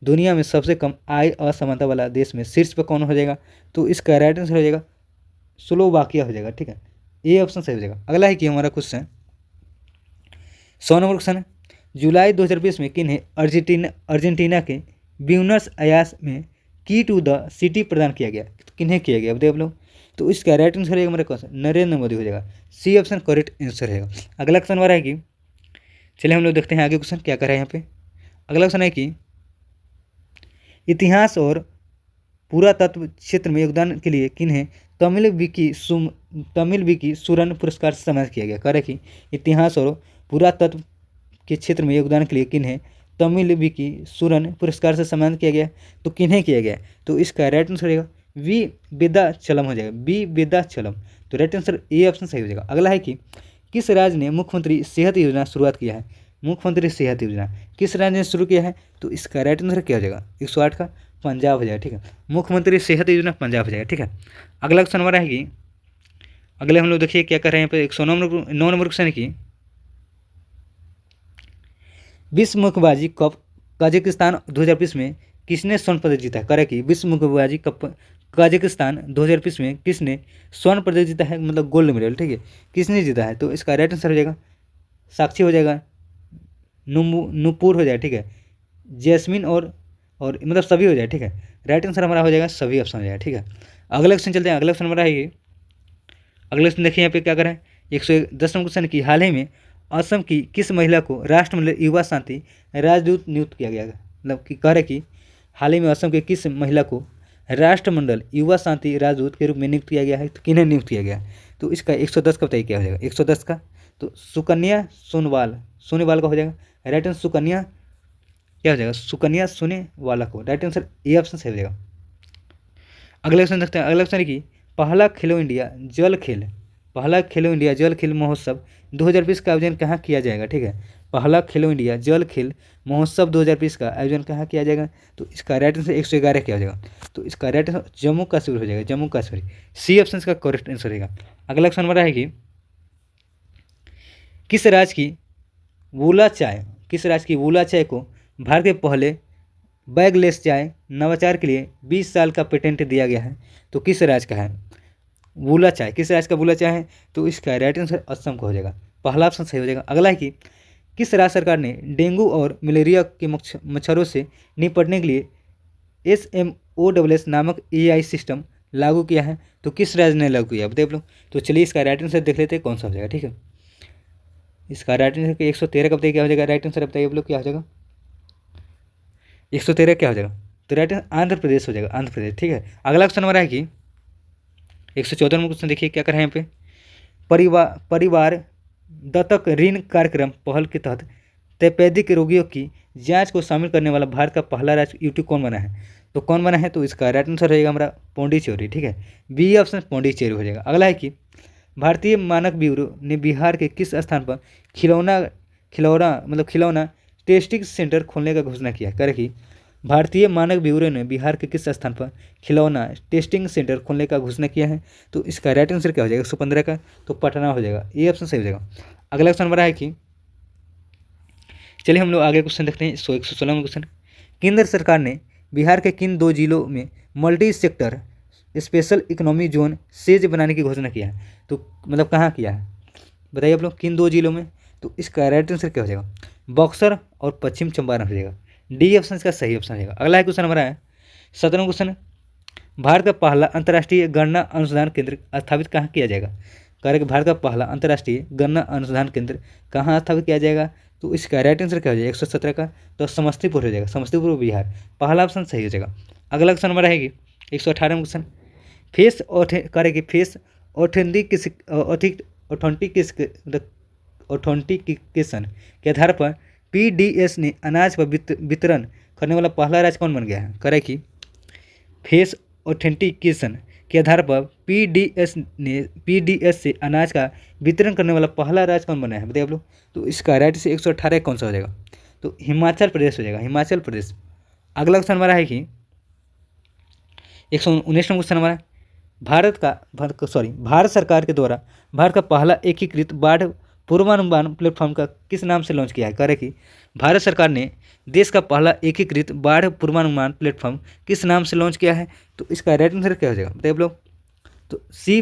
दुनिया में सबसे कम आय असमानता वाला देश में शीर्ष पर कौन हो जाएगा। तो इसका राइट आंसर हो जाएगा स्लोवाकिया हो जाएगा। ठीक है, ये ऑप्शन सही हो जाएगा। अगला है कि हमारा क्वेश्चन 100 नंबर क्वेश्चन है, जुलाई 2020 में किन्हें अर्जेंटीना के ब्यूनस आयर्स में की टू द सिटी प्रदान किया गया। तो किन्हें किया गया बताइए आप लोग। तो इसका राइट आंसर है हमारा क्वेश्चन नरेंद्र मोदी हो जाएगा, सी ऑप्शन करेक्ट आंसर रहेगा। अगला क्वेश्चन हमारा है कि चलिए हम लोग देखते हैं आगे क्वेश्चन क्या कर रहा है यहाँ पे। अगला क्वेश्चन है कि इतिहास और पुरातत्व क्षेत्र में योगदान के लिए किन्हें तमिल विकी सुरन पुरस्कार से सम्मानित किया गया। कह रहे कि इतिहास और पुरातत्व के क्षेत्र में योगदान के लिए किन्हें तमिल विकी सुरन पुरस्कार से सम्मानित किया गया। तो किन्हें किया गया, तो इसका राइट आंसर रहेगा वी वेदाचलम हो जाएगा, बी वेदाचलम। तो राइट आंसर ए ऑप्शन सही हो जाएगा। अगला है कि किस राज्य ने मुख्यमंत्री सेहत योजना शुरुआत किया है। मुख्यमंत्री सेहत योजना किस राज्य ने शुरू किया है। तो इसका राइट आंसर क्या हो जाएगा 108 का पंजाब हो जाएगा। ठीक है, मुख्यमंत्री सेहत योजना पंजाब हो जाएगा। ठीक है, अगला क्वेश्चन हमारा है कि अगले हम लोग देखिए क्या कर रहे हैं यहाँ पे 109 नंबर क्वेश्चन है कि विश्व मुक्केबाजी कप कजाकिस्तान 2020 में किसने स्वर्ण पदक जीता है। करे कि विश्व मुक्केबाजी कप कजाकिस्तान 2020 में किसने स्वर्ण पदक जीता है, मतलब गोल्ड मेडल। ठीक है, किसने जीता है। तो इसका राइट आंसर हो जाएगा साक्षी हो जाएगा, नूपुर हो जाएगा। ठीक है, जैस्मिन और मतलब सभी हो जाए। ठीक है, राइट आंसर हमारा हो जाएगा सभी ऑप्शन हो जाएगा। ठीक है, अगला क्वेश्चन चलते हैं। अगला क्वेश्चन हमारा है ये, अगला क्वेश्चन देखिए यहाँ पे क्या करें 110 नंबर क्वेश्चन की हाल ही में असम की किस महिला को राष्ट्रमंडल युवा शांति राजदूत नियुक्त किया गया। मतलब कि कह रहे कि हाल ही में असम के किस महिला को राष्ट्रमंडल युवा शांति राजदूत के रूप में नियुक्त किया गया है। तो किन्हें नियुक्त किया गया। तो इसका 110 का बताइए क्या हो जाएगा 110 का। तो सुकन्या सोनेवाल का हो जाएगा, राइट आंसर सुकन्या क्या हो जाएगा सुकन्या सोनेवाला को, राइट आंसर ए ऑप्शन सही हो जाएगा। अगला क्वेश्चन देखते हैं। अगला क्वेश्चन है कि पहला खेलो इंडिया जल खेल महोत्सव 2020 का आयोजन कहाँ किया जाएगा। ठीक है, पहला खेलो इंडिया जल खेल महोत्सव 2020 का आयोजन कहाँ किया जाएगा। तो इसका राइट आंसर 111 क्या हो जाएगा। तो इसका राइट आंसर जम्मू कश्मीर हो जाएगा, जम्मू कश्मीर, सी ऑप्शन का करेक्ट आंसर रहेगा। अगला क्वेश्चन हमारा है कि किस राज्य की वूला चाय को भारत के पहले बैगलेस चाय नवाचार के लिए 20 साल का पेटेंट दिया गया है। तो किस राज्य का है वूला चाय, किस राज्य का वूला चाय है। तो इसका राइट आंसर असम का हो जाएगा, पहला ऑप्शन सही हो जाएगा। अगला है कि किस राज्य सरकार ने डेंगू और मलेरिया के मच्छरों से निपटने के लिए SMOSS नामक AI सिस्टम लागू किया है। तो किस राज्य ने लागू किया बताइए आप लोग। तो चलिए इसका राइट आंसर देख लेते हैं कौन सा हो जाएगा। ठीक है, इसका राइट आंसर 113 का बताइए क्या हो जाएगा। राइट आंसर बताइए आप लोग क्या हो जाएगा 113 क्या हो जाएगा। तो राइट आंसर आंध्र प्रदेश हो जाएगा, आंध्र प्रदेश। ठीक है, अगला क्वेश्चन हमारा है कि 114 में क्वेश्चन देखिए क्या कर रहे हैं यहाँ पे। परिवार दत्तक ऋण कार्यक्रम पहल के तहत तपेदिक रोगियों की जांच को शामिल करने वाला भारत का पहला राज्य यूटी कौन बना है? तो कौन बना है? तो इसका राइट आंसर रहेगा हमारा पौंडीचेरी, ठीक है, बी ऑप्शन पौंडीचेरी हो जाएगा। अगला है कि भारतीय मानक ब्यूरो ने बिहार के किस स्थान पर खिलौना टेस्टिंग सेंटर खोलने का घोषणा किया? करे कि भारतीय मानक ब्यूरो ने बिहार के किस स्थान पर खिलौना टेस्टिंग सेंटर खोलने का घोषणा किया है? तो इसका राइट आंसर क्या हो जाएगा? 115 का, तो पटना हो जाएगा, ये ऑप्शन सही हो जाएगा। अगला क्वेश्चन नंबर है कि चलिए हम लोग आगे क्वेश्चन देखते हैं। 116 क्वेश्चन, केंद्र सरकार ने बिहार के किन 2 जिलों में multi sector special economy zone says बनाने की घोषणा किया है? तो मतलब कहाँ किया है बताइए आप लोग, किन 2 जिलों में? तो इसका राइट आंसर क्या हो जाएगा? बक्सर और पश्चिम चंपारण हो जाएगा, डी ऑप्शन इसका सही ऑप्शन रहेगा। अगला है क्वेश्चन नंबर है 17 क्वेश्चन, भारत का पहला अंतर्राष्ट्रीय गणना अनुसंधान केंद्र स्थापित कहाँ किया जाएगा? कह रहे कि भारत का पहला अंतर्राष्ट्रीय गणना अनुसंधान केंद्र कहाँ स्थापित किया जाएगा? तो इसका राइट आंसर क्या हो जाएगा? 117 का, तो समस्तीपुर हो जाएगा, समस्तीपुर बिहार, पहला ऑप्शन सही हो जाएगा। अगला क्वेश्चन नंबर रहेगी 118 क्वेश्चन, फेस ऑथेंटिकेशन के आधार पर पीडीएस ने अनाज पर वितरण करने वाला पहला राज्य कौन बन गया है? करे कि फेस ऑथेंटिकेशन के आधार पर पीडीएस से अनाज का वितरण करने वाला पहला राज्य कौन बना है बताइए आप लोग? तो इसका राइट से 118 कौन सा हो जाएगा? तो हिमाचल प्रदेश हो जाएगा, हिमाचल प्रदेश। अगला क्वेश्चन हमारा है कि 119 क्वेश्चन हमारा, भारत सरकार के द्वारा भारत का पहला एकीकृत बाढ़ पूर्वानुमान प्लेटफॉर्म का किस नाम से लॉन्च किया है? कह रहे कि भारत सरकार ने देश का पहला एकीकृत बाढ़ पूर्वानुमान प्लेटफॉर्म किस नाम से लॉन्च किया है? तो इसका राइट आंसर क्या हो जाएगा बताइए आप लोग? तो सी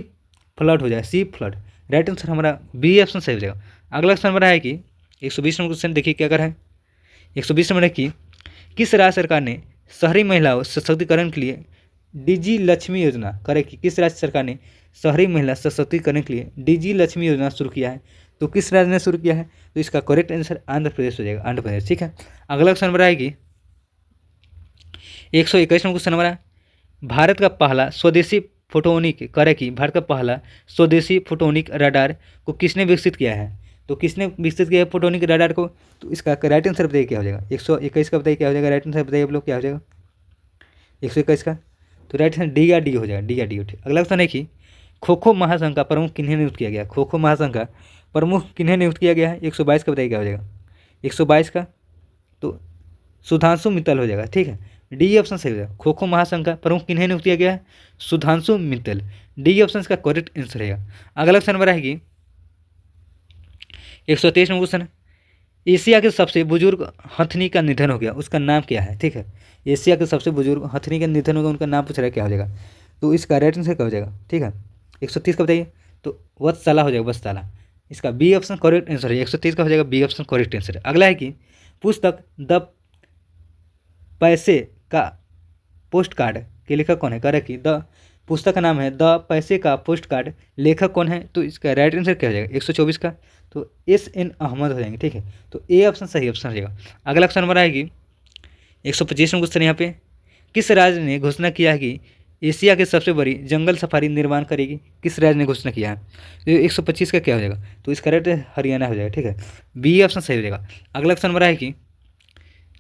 फ्लड हो जाएगा, सी फ्लड, राइट आंसर हमारा बी ऑप्शन सही हो जाएगा। अगला क्वेश्चन हमारा है कि 120 नंबर क्वेश्चन देखिए क्या कर है। 120 नंबर है कि किस राज्य सरकार ने शहरी महिलाओं सशक्तिकरण के लिए डीजी लक्ष्मी योजना, करे कि किस राज्य सरकार ने शहरी महिला सशक्तिकरण के लिए डीजी लक्ष्मी योजना शुरू किया है? तो किस राज्य ने शुरू किया है? तो इसका करेक्ट आंसर आंध्र प्रदेश हो जाएगा, आंध्र प्रदेश, ठीक है। अगला क्वेश्चन नंबर आएगी 121 नंबर क्वेश्चन नंबर, भारत का पहला स्वदेशी फोटोनिक, करे कि भारत का पहला स्वदेशी फोटोनिक रडार को किसने विकसित किया है? तो किसने विकसित किया है फोटोनिक रडार को? तो इसका राइट आंसर बताइए क्या हो जाएगा? 121 का बताइए क्या हो जाएगा? राइट आंसर बताइए आप लोग क्या हो जाएगा 121 का? तो राइट आंसर डी या डी हो जाएगा, डी या डी। अगला क्वेश्चन है कि खो खो महासंघ का प्रमुख किन्हें नियुक्त किया गया? खो खो महासंघ का प्रमुख किन्हें नियुक्त किया गया है? 122 का बताइए क्या हो जाएगा? 122 का, तो सुधांशु मित्तल हो जाएगा, ठीक है, डी ऑप्शन सही हो जाएगा। खो खो महासंघ का प्रमुख किन्हें नियुक्त किया गया है? सुधांशु मित्तल, डी ऑप्शन का करेक्ट आंसर रहेगा। अगला क्वेश्चन नंबर रहेगी 123 नंबर क्वेश्चन, एशिया के सबसे बुजुर्ग हथनी का निधन हो गया, उसका नाम क्या है? ठीक है, एशिया के सबसे बुजुर्ग हथनी का निधन हो गया, उनका नाम पूछ रहा है क्या हो जाएगा? तो इसका राइट आंसर क्या हो जाएगा? ठीक है, 130 का बताइए, तो वत्सला हो जाएगा, वत्सला, इसका बी ऑप्शन करेक्ट आंसर है। 130 का हो जाएगा बी ऑप्शन करेक्ट आंसर है। अगला है कि पुस्तक द पैसे का पोस्ट कार्ड के लेखक कौन है? कह रहे कि द पुस्तक का नाम है द पैसे का पोस्ट कार्ड, लेखक कौन है? तो इसका राइट आंसर क्या हो जाएगा? 124 का, तो एस.एन. अहमद हो जाएंगे, ठीक है, तो ए ऑप्शन सही ऑप्शन हो जाएगा। अगला क्वेश्चन नंबर आएगी 125 नंबर क्वेश्चन, यहाँ पे किस राज्य ने घोषणा किया है कि एशिया की सबसे बड़ी जंगल सफारी निर्माण करेगी? किस राज्य ने घोषणा किया है? तो 125 का क्या हो जाएगा? तो इसका राइट हरियाणा हो जाएगा, ठीक है, बी ऑप्शन सही हो जाएगा। अगला क्वेश्चन नंबर है कि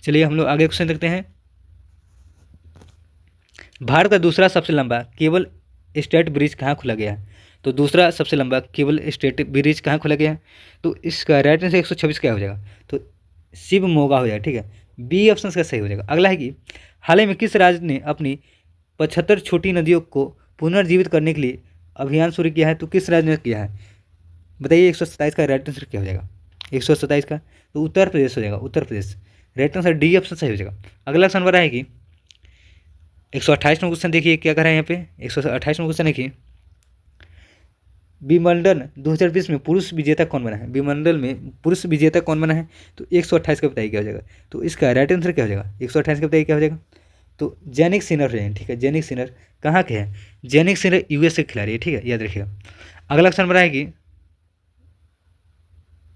चलिए हम लोग आगे क्वेश्चन देखते हैं। भारत का दूसरा सबसे लंबा केबल स्टेट ब्रिज कहाँ खोला गया है? तो दूसरा सबसे लंबा केबल स्टेट ब्रिज कहाँ खोला गया है? तो इसका राइट आंसर 126 क्या हो जाएगा? तो शिव मोगा हो जाएगा, ठीक है, बी ऑप्शन का सही हो जाएगा। अगला है कि हाल ही में किस राज्य ने अपनी 75 छोटी नदियों को पुनर्जीवित करने के लिए अभियान शुरू किया है? तो किस राज्य ने किया है बताइए? 127 का राइट आंसर क्या हो जाएगा? 127 का, तो उत्तर प्रदेश हो जाएगा, Uttar Pradesh, right answer D option सही हो जाएगा। अगला क्वेश्चन नंबर है कि 128 में क्वेश्चन देखिए क्या कर रहा है यहाँ पे। 128 में क्वेश्चन है कि विंबलडन 2020 में पुरुष विजेता कौन बना है? विंबलडन में पुरुष विजेता कौन बना है? तो 128 का बताइए क्या हो जाएगा? तो इसका राइट आंसर क्या हो जाएगा? 128 का बताइए क्या हो जाएगा? तो जैनिक सिनर हो जाएंगे, ठीक है, जैनिक सिनर कहाँ के हैं? जैनिक सिनर यूएस के खिलाड़ी है, ठीक है, याद रखिएगा। अगला क्वेश्चन नंबर है कि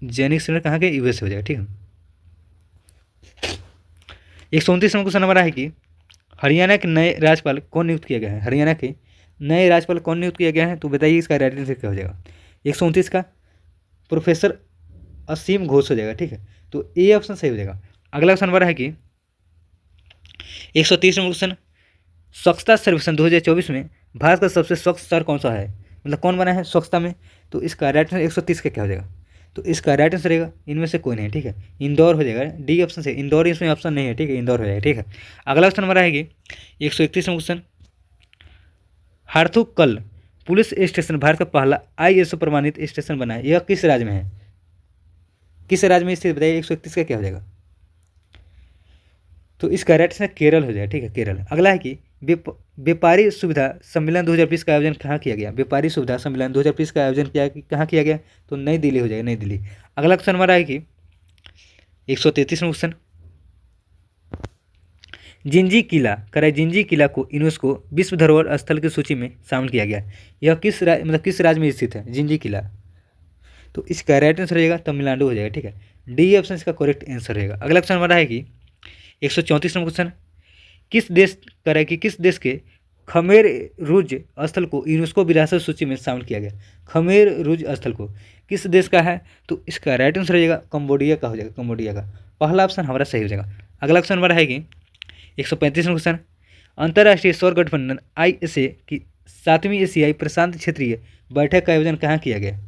जैनिक सिनर कहाँ के? यूएस हो जाएगा, ठीक है। 129 नंबर क्वेश्चन नंबर है कि हरियाणा के नए राज्यपाल कौन नियुक्त किया गया है? हरियाणा के नए राज्यपाल कौन नियुक्त किया गया है? तो बताइए इसका राइट आंसर क्या हो जाएगा? 129 का, प्रोफेसर असीम घोष हो जाएगा, ठीक है। तो ए ऑप्शन सही हो जाएगा। अगला क्वेश्चन नंबर है कि 130 नंबर क्वेश्चन, स्वच्छता सर्वेक्षण 2024 में भारत का सबसे स्वच्छ शहर कौन सा है, मतलब कौन बना है स्वच्छता में। तो इसका राइट आंसर 130 का क्या हो जाएगा, तो इसका राइट आंसर रहेगा इनमें से कोई नहीं, ठीक है, इंदौर हो जाएगा। डी ऑप्शन से, इंदौर इसमें ऑप्शन नहीं है, ठीक है, इंदौर हो जाएगा, ठीक है। अगला क्वेश्चन नंबर आएगी 131 नंबर क्वेश्चन, हार्थुकल पुलिस स्टेशन भारत का पहला ISO प्रमाणित स्टेशन बना है, यह किस राज्य में है, किस राज्य में स्थित बताइए। 131 का क्या हो जाएगा, तो इसका राइट आंसर केरल हो जाएगा, ठीक है, केरल। अगला है कि व्यापारी सुविधा सम्मेलन 2020 का आयोजन कहाँ किया गया, व्यापारी सुविधा सम्मेलन 2020 का आयोजन कहाँ किया गया, तो नई दिल्ली हो जाएगा, नई दिल्ली। अगला क्वेश्चन हमारा है कि 133 में क्वेश्चन, जिंजी किला जिंजी किला को यूनेस्को विश्व धरोहर स्थल की सूची में शामिल किया गया, यह किस राज्य में स्थित है जिंजी किला। तो इसका राइट आंसर रहेगा तमिलनाडु हो जाएगा, ठीक है, डी ऑप्शन इसका करेक्ट आंसर रहेगा। अगला क्वेश्चन हमारा है कि 134 नंबर क्वेश्चन, किस देश के खमेर रुज स्थल को यूनेस्को विरासत सूची में शामिल किया गया, खमेर रुज स्थल को किस देश का है, तो इसका राइट आंसर हो जाएगा कंबोडिया का हो जाएगा, कंबोडिया का। पहला ऑप्शन हमारा सही हो जाएगा। अगला क्वेश्चन हमारा है कि 135 नंबर क्वेश्चन, अंतर्राष्ट्रीय सौर गठबंधन ISA की 7वीं एशियाई प्रशांत क्षेत्रीय बैठक का आयोजन कहाँ किया गया,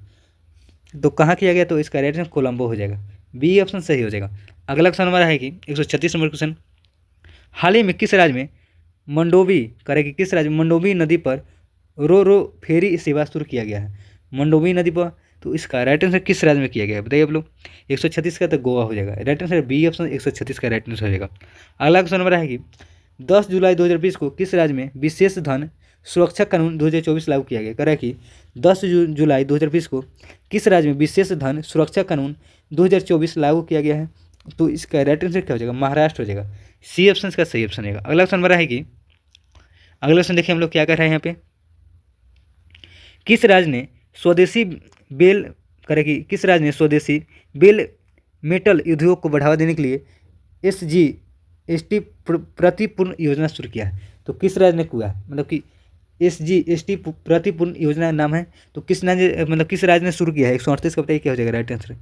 तो कहाँ किया गया, तो इसका राइट आंसर कोलंबो हो जाएगा, बी ऑप्शन सही हो जाएगा। अगला क्वेश्चन हमारा है कि 136 नंबर क्वेश्चन, हाल ही में किस राज्य में मंडोवी नदी पर रो फेरी सेवा शुरू किया गया है, मंडोवी नदी पर, तो इसका राइट आंसर किस राज्य में किया गया है बताइए आप लोग। 136 का तो गोवा हो जाएगा, राइट आंसर बी ऑप्शन 136 का राइट आंसर हो जाएगा। अगला क्वेश्चन नंबर है कि 10 जुलाई 2020 को किस राज्य में विशेष धन सुरक्षा कानून 2024 लागू किया गया, करें कि 10 जुलाई 2020 को किस राज्य में विशेष धन सुरक्षा कानून 2024 लागू किया गया है, तो इसका राइट आंसर क्या हो जाएगा, महाराष्ट्र हो जाएगा, सी ऑप्शन का सही ऑप्शन रहेगा। अगला क्वेश्चन नंबर है कि अगला क्वेश्चन देखिए हम लोग क्या कर रहे हैं यहाँ पे, किस राज्य ने स्वदेशी बेल मेटल उद्योग को बढ़ावा देने के लिए SGST प्रतिपूर्ण योजना शुरू किया है, तो किस राज्य ने किया, मतलब कि SGST प्रतिपूर्ण योजना नाम है, तो किस राज्य ने शुरू किया है। 138 का बताइए क्या हो जाएगा राइट आंसर,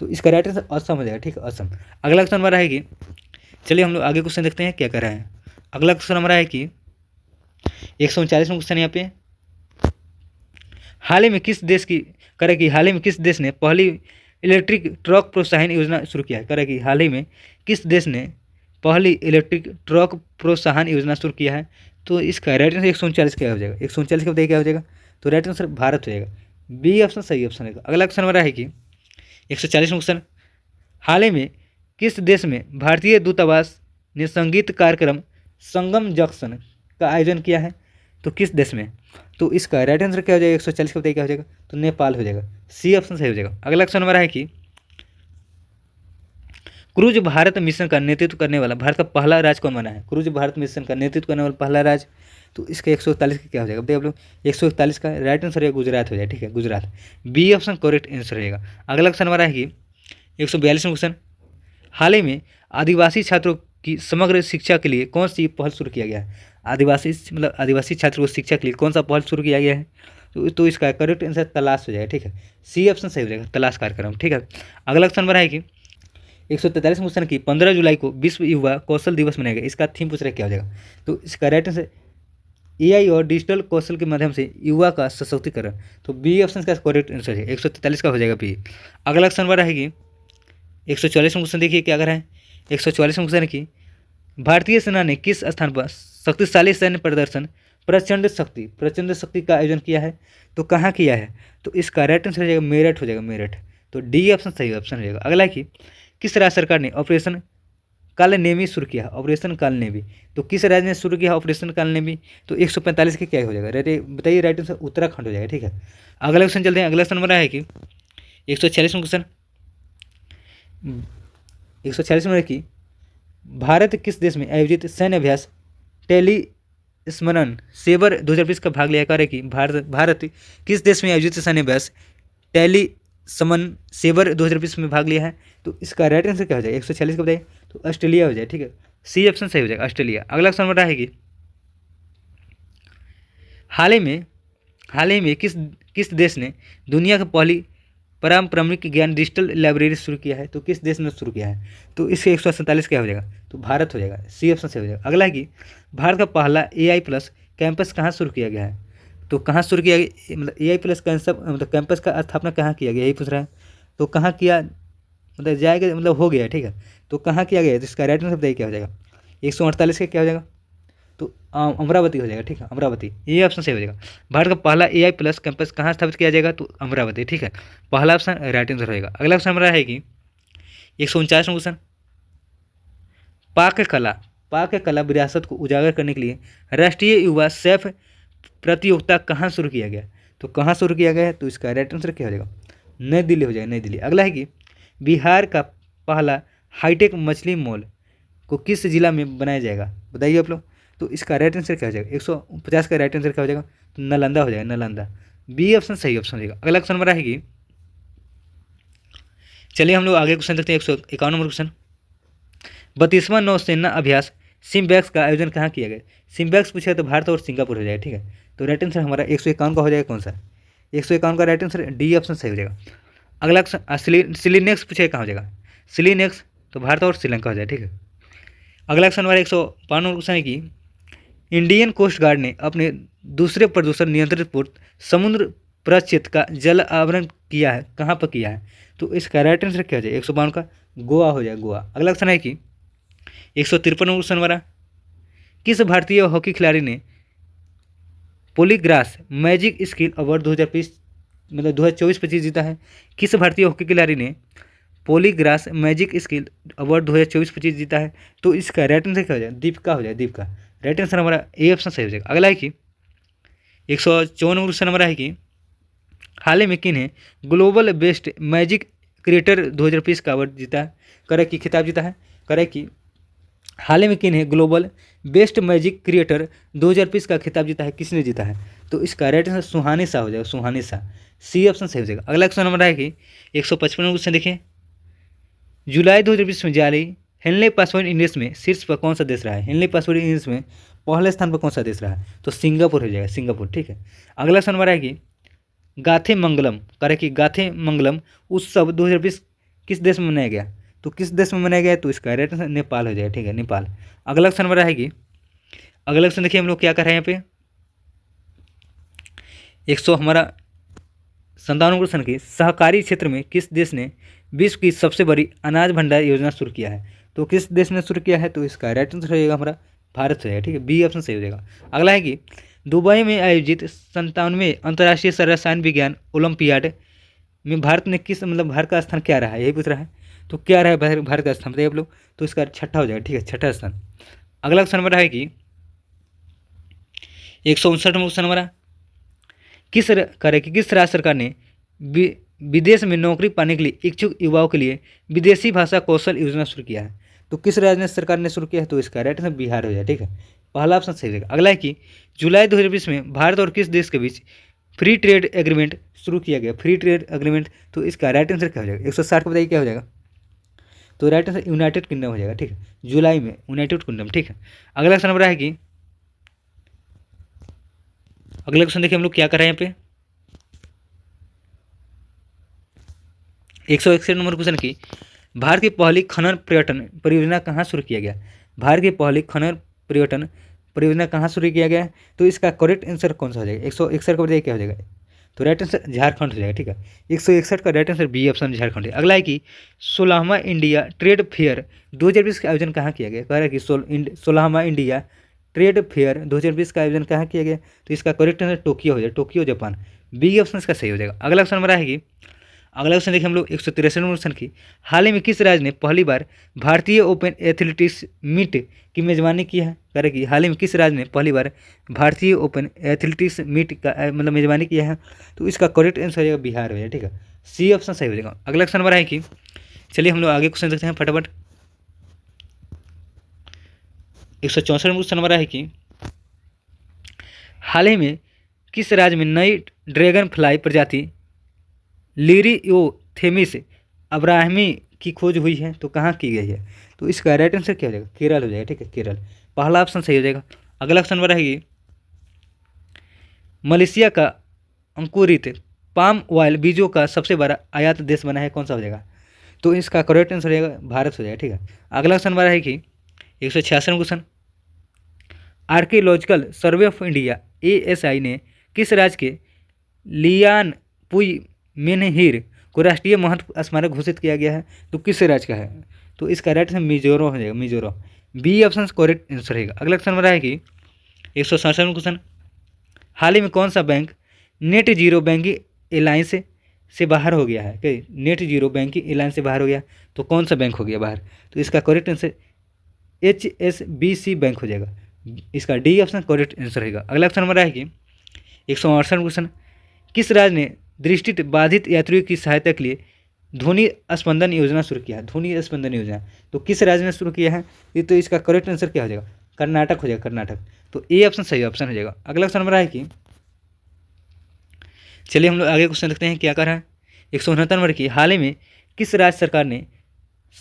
तो इसका राइट आंसर असम हो जाएगा, ठीक है, असम। अगला क्वेश्चन हमारा है कि चलिए हम लोग आगे क्वेश्चन देखते हैं क्या कर रहा है। अगला क्वेश्चन हमारा है कि 139 में क्वेश्चन यहाँ पे, हाल ही में किस देश ने पहली इलेक्ट्रिक ट्रक प्रोत्साहन योजना शुरू किया है, करें कि हाल ही में किस देश ने पहली इलेक्ट्रिक ट्रक प्रोत्साहन योजना शुरू किया है, तो इसका राइट आंसर 139 क्या हो जाएगा, 139 का बताइए क्या हो जाएगा, तो राइट आंसर भारत हो जाएगा, बी ऑप्शन सही ऑप्शन है। अगला क्वेश्चन हमारा है कि 140 में क्वेश्चन, हाल ही में किस देश में भारतीय दूतावास ने संगीत कार्यक्रम संगम जंक्शन का आयोजन किया है, तो किस देश में, तो इसका राइट आंसर क्या हो जाएगा, 140 का बताइए क्या हो जाएगा, तो नेपाल हो जाएगा, सी ऑप्शन सही हो जाएगा। अगला क्वेश्चन हमारा है कि क्रूज भारत मिशन का नेतृत्व करने वाला भारत का पहला राज्य कौन बना है, क्रूज भारत मिशन का नेतृत्व करने वाला पहला राज्य, तो इसका 141 का क्या हो जाएगा बताइए आप लोग। 141 का राइट आंसर है गुजरात हो जाएगा, ठीक है, Gujarat, B option correct answer रहेगा। अगला क्वेश्चन हमारा है कि 142 में क्वेश्चन, हाल ही में आदिवासी छात्रों की समग्र शिक्षा के लिए कौन सी पहल शुरू किया गया है, आदिवासी छात्रों को शिक्षा के लिए कौन सा पहल शुरू किया गया है, तो इसका करेक्ट आंसर तलाश हो जाएगा, ठीक है, सी ऑप्शन सही हो जाएगा, तलाश कार्यक्रम, ठीक है। अगला क्वेश्चन नंबर है कि 143 क्वेश्चन की 15 जुलाई को विश्व युवा कौशल दिवस मनाया गया, इसका थीम पूछ रहा है क्या हो जाएगा, तो इसका राइट आंसर AI और डिजिटल कौशल के माध्यम से युवा का सशक्तिकरण, तो बी ऑप्शन का करेक्ट आंसर है, 143 का हो जाएगा बी। अगला क्वेश्चन नंबर है कि 144 क्वेश्चन देखिए क्या कर रहे हैं। 144 क्वेश्चन की भारतीय सेना ने किस स्थान पर शक्तिशाली सैन्य प्रदर्शन प्रचंड शक्ति का आयोजन किया है, तो कहाँ किया है, तो इसका राइट आंसर हो जाएगा मेरठ हो जाएगा, मेरठ, तो डी ऑप्शन सही ऑप्शन हो जाएगा। अगला है कि किस राज्य सरकार ने ऑपरेशन काल नेवी शुरू किया, ऑपरेशन काल नेवी, तो किस राज्य ने शुरू किया ऑपरेशन काल नेवी, तो 145 के क्या हो जाएगा, बताइए राइट आंसर उत्तराखंड हो जाएगा, ठीक है। अगला क्वेश्चन चलते हैं। अगला क्वेश्चन नंबर है कि 146 क्वेश्चन, 146 में कि भारत किस देश में आयोजित सैन्य अभ्यास टेली स्मरण सेवर 2020 का भाग लिया, करे कि भारत किस देश में आयोजित सैन्य अभ्यास टेली समन सेवर 2020 में भाग लिया है, तो इसका राइट आंसर क्या हो जाएगा, 146 का बताइए, तो ऑस्ट्रेलिया हो जाए, ठीक है, सी ऑप्शन सही हो जाएगा, ऑस्ट्रेलिया। अगला क्वेश्चन नंबर है कि हाल ही में किस देश ने दुनिया की पहली पारंपरिक ज्ञान डिजिटल लाइब्रेरी शुरू किया है? तो किस देश ने शुरू किया है? तो इसके 147 क्या हो जाएगा? तो भारत हो जाएगा, सी ऑप्शन से हो जाएगा। अगला है कि भारत का पहला AI प्लस कैंपस कहाँ शुरू किया गया है? तो कहाँ शुरू किया गया, मतलब AI प्लस मतलब कैंपस का स्थापना कहाँ किया गया, यही पूछ रहा है। तो कहाँ किया, मतलब जाएगा, मतलब हो गया, ठीक है। तो कहाँ किया गया, तो इसका राइट आंसर बताइए क्या हो जाएगा? 148 का क्या हो जाएगा? तो अमरावती हो जाएगा, ठीक है, अमरावती, ये ऑप्शन सही हो जाएगा। भारत का पहला AI प्लस कैंपस कहाँ स्थापित किया जाएगा? तो अमरावती, ठीक है, पहला ऑप्शन राइट आंसर हो जाएगा। अगला ऑप्शन हमारा है कि 149 क्वेश्चन, पाक कला विरासत को उजागर करने के लिए राष्ट्रीय युवा सेफ प्रतियोगिता कहाँ शुरू किया गया? तो कहाँ शुरू किया गया है? तो इसका राइट आंसर क्या हो जाएगा? नई दिल्ली हो जाएगा, नई दिल्ली। अगला है कि बिहार का पहला हाईटेक मछली मॉल को किस जिला में बनाया जाएगा? बताइए आप लोग। तो इसका राइट आंसर क्या हो जाएगा? 150 का राइट आंसर क्या हो जाएगा? तो नालंदा हो जाएगा, नालंदा, बी ऑप्शन सही ऑप्शन हो जाएगा। अगला क्वेश्चन हमारा है कि, चलिए हम लोग आगे क्वेश्चन देखते हैं। 151 नंबर क्वेश्चन, 32वां नौसेना अभ्यास सिम्बैक्स का आयोजन कहाँ किया गया? सिम्बैक्स पूछे तो भारत और सिंगापुर हो जाएगा, ठीक है। तो राइट आंसर हमारा 151 का हो जाएगा, कौन सा? 151 का राइट आंसर डी ऑप्शन सही हो जाएगा। अगला क्वेश्चन, सिलिनेक्स पूछे कहाँ हो जाएगा? सिलिनेक्स तो भारत और श्रीलंका हो जाएगा, ठीक है। अगला क्वेश्चन हमारा 152 नंबर क्वेश्चन है कि इंडियन कोस्ट गार्ड ने अपने दूसरे प्रदूषण नियंत्रित पोत समुद्र प्रक्षेत्र का जल आवरण किया है, कहाँ पर किया है? तो इसका राइट आंसर क्या हो जाएगा? 152 का गोवा हो जाएगा, गोवा। अगला क्वेश्चन है कि 153 नंबर क्वेश्चन हमारा, किस भारतीय हॉकी खिलाड़ी ने पोलीग्रास मैजिक स्किल अवार्ड 2020 मतलब 2024-25 जीता है? किस भारतीय हॉकी खिलाड़ी ने पोलीग्रास मैजिक स्किल अवार्ड 2024-25 जीता है? तो इसका राइट आंसर क्या हो जाएगा? दीपिका हो जाएगा, दीपिका। राइट आंसर हमारा ए ऑप्शन सही हो जाएगा। अगला है कि 154 नंबर क्वेश्चन हमारा है कि हाल ही में किन्हें ग्लोबल बेस्ट मैजिक क्रिएटर 2020 का अवार्ड जीता है, करेक्ट की खिताब जीता है? करेक्ट की हाल ही में किन्हें ग्लोबल बेस्ट मैजिक क्रिएटर 2020 का खिताब जीता है, किसने जीता है? तो इसका राइट आंसर सुहानी शाह हो जाएगा, सुहानी शाह, सी ऑप्शन सही हो जाएगा। अगला क्वेश्चन हमारा है कि 155 क्वेश्चन देखिए, जुलाई 2020 में जारी हेनले पासवर्ड इंडेक्स में शीर्ष पर कौन सा देश रहा है? हेनले पासवर्ड इंडेक्स में पहले स्थान पर कौन सा देश रहा है? तो सिंगापुर हो जाएगा, सिंगापुर, ठीक है। अगला क्वेश्चन हमारा है कि गाथे मंगलम, करेक्ट की गाथे मंगलम उत्सव 2020 किस देश में मनाया गया? तो किस देश में मनाया गया? तो इसका राइट आंसर नेपाल हो जाएगा, ठीक है, नेपाल। अगला क्वेश्चन हमारा है कि अगला क्वेश्चन देखिए हम लोग क्या कर रहे हैं यहाँ पे, 100 हमारा 57 क्वेश्चन की, सहकारी क्षेत्र में किस देश ने विश्व की सबसे बड़ी अनाज भंडार योजना शुरू किया है? तो किस देश ने शुरू किया है? तो इसका राइट आंसर हो जाएगा हमारा भारत हो जाएगा, ठीक है, बी ऑप्शन सही हो जाएगा। अगला है कि दुबई में आयोजित 97वें अंतर्राष्ट्रीय रसायन विज्ञान ओलंपियाड में भारत ने किस मतलब भारत का स्थान क्या रहा है, यही पूछ रहा है। तो क्या रहा है भारत का स्थान बताइए आप लोग। तो इसका छठा हो जाएगा, ठीक है, छठा स्थान। अगला क्वेश्चन हमारा है कि 159 क्वेश्चन हमारा, किस राज्य सरकार ने विदेश में नौकरी पाने के लिए इच्छुक युवाओं के लिए विदेशी भाषा कौशल योजना शुरू किया है? तो किस राज्य सरकार ने शुरू किया है? तो इसका राइट आंसर बिहार हो जाए, ठीक है, पहला ऑप्शन सही रहेगा। अगला है कि जुलाई 2020 में भारत और किस देश के बीच फ्री ट्रेड एग्रीमेंट शुरू किया गया? फ्री ट्रेड एग्रीमेंट, तो इसका राइट आंसर क्या हो जाएगा? 160 को बताइए क्या हो जाएगा? तो राइट आंसर यूनाइटेड किंगडम हो जाएगा, ठीक है, जुलाई में यूनाइटेड किंगडम, ठीक है। अगला क्वेश्चन नंबर है कि अगला क्वेश्चन देखिए हम लोग क्या कर रहे हैं यहाँ पे, 161 नंबर क्वेश्चन की, भारत की पहली खनन पर्यटन परियोजना कहाँ शुरू किया गया? भारत की पहली खनन पर्यटन परियोजना कहाँ शुरू किया गया है? तो इसका करेक्ट आंसर कौन सा हो जाएगा? 161 का बताइए क्या हो जाएगा? तो राइट आंसर झारखंड हो जाएगा, ठीक है, 161 का right answer B option Jharkhand है। अगला है कि 16वां इंडिया ट्रेड फेयर 2020 का आयोजन कहाँ किया गया? कह रहा है कि 16वां इंडिया ट्रेड फेयर 2020 का आयोजन कहाँ किया गया? तो इसका करेक्ट आंसर टोक्यो हो जाएगा, टोक्यो जापान, बी ऑप्शन इसका सही हो जाएगा। अगला क्वेश्चन हमारा है कि अगला क्वेश्चन देखिए हम लोग 163 क्वेश्चन की, हाल ही में किस राज्य ने पहली बार भारतीय ओपन एथलेटिक्स मीट की मेजबानी की है? कह रहे कि हाल ही में किस राज्य ने पहली बार भारतीय ओपन एथलेटिक्स मीट का मतलब मेजबानी किया है? तो इसका करेक्ट आंसर हो जाएगा बिहार हो जाएगा, ठीक है, सी ऑप्शन सही हो जाएगा। अगला क्वेश्चन हमारा है कि चलिए हम लोग आगे क्वेश्चन देखते हैं फटाफट। 164 क्वेश्चन हमारा है कि हाल ही में किस राज्य में नई ड्रैगन फ्लाई प्रजाति लिरियोथेमिस अब्राहमी की खोज हुई है? तो कहाँ की गई है? तो इसका राइट आंसर क्या हो जाएगा? केरल हो जाएगा, ठीक है, केरल, पहला ऑप्शन सही हो जाएगा। अगला ऑप्शन रहेगी मलेशिया का अंकुरित पाम ऑयल बीजों का सबसे बड़ा आयात देश बना है, कौन सा हो जाएगा? तो इसका करेक्ट आंसर हो जाएगा भारत हो जाएगा, ठीक है। अगला क्वेश्चन हमारा है कि 166 question, archaeological survey of India ASI ने किस राज्य के लियान पुई मेनहिर को राष्ट्रीय महत्व स्मारक घोषित किया गया है? तो किस राज्य का है? तो इसका राइट आंसर मिजोरम हो जाएगा, Mizoram. B option correct answer रहेगा। अगला क्वेश्चन हमारा है कि 167 क्वेश्चन, हाल ही में कौन सा bank net zero banking alliance से बाहर हो गया है? कि नेट जीरो बैंकिंग एलायंस से बाहर हो गया, तो कौन सा बैंक हो गया बाहर? तो इसका करेक्ट आंसर HSBC बैंक हो जाएगा। इसका डी ऑप्शन करेक्ट आंसर रहेगा। अगला क्वेश्चन हमारा है कि 168 क्वेश्चन, किस राज्य ने दृष्टि बाधित यात्रियों की सहायता के लिए ध्वनि स्पंदन योजना शुरू किया है? ध्वनि स्पंदन योजना तो किस राज्य ने शुरू किया है? ये तो इसका करेक्ट आंसर क्या हो जाएगा? कर्नाटक हो जाएगा, कर्नाटक। तो ए ऑप्शन सही ऑप्शन हो जाएगा। अगला क्वेश्चन हमारा है कि चलिए हम लोग आगे क्वेश्चन देखते हैं क्या कर रहा है। 169 नंबर की, हाल ही में किस राज्य सरकार ने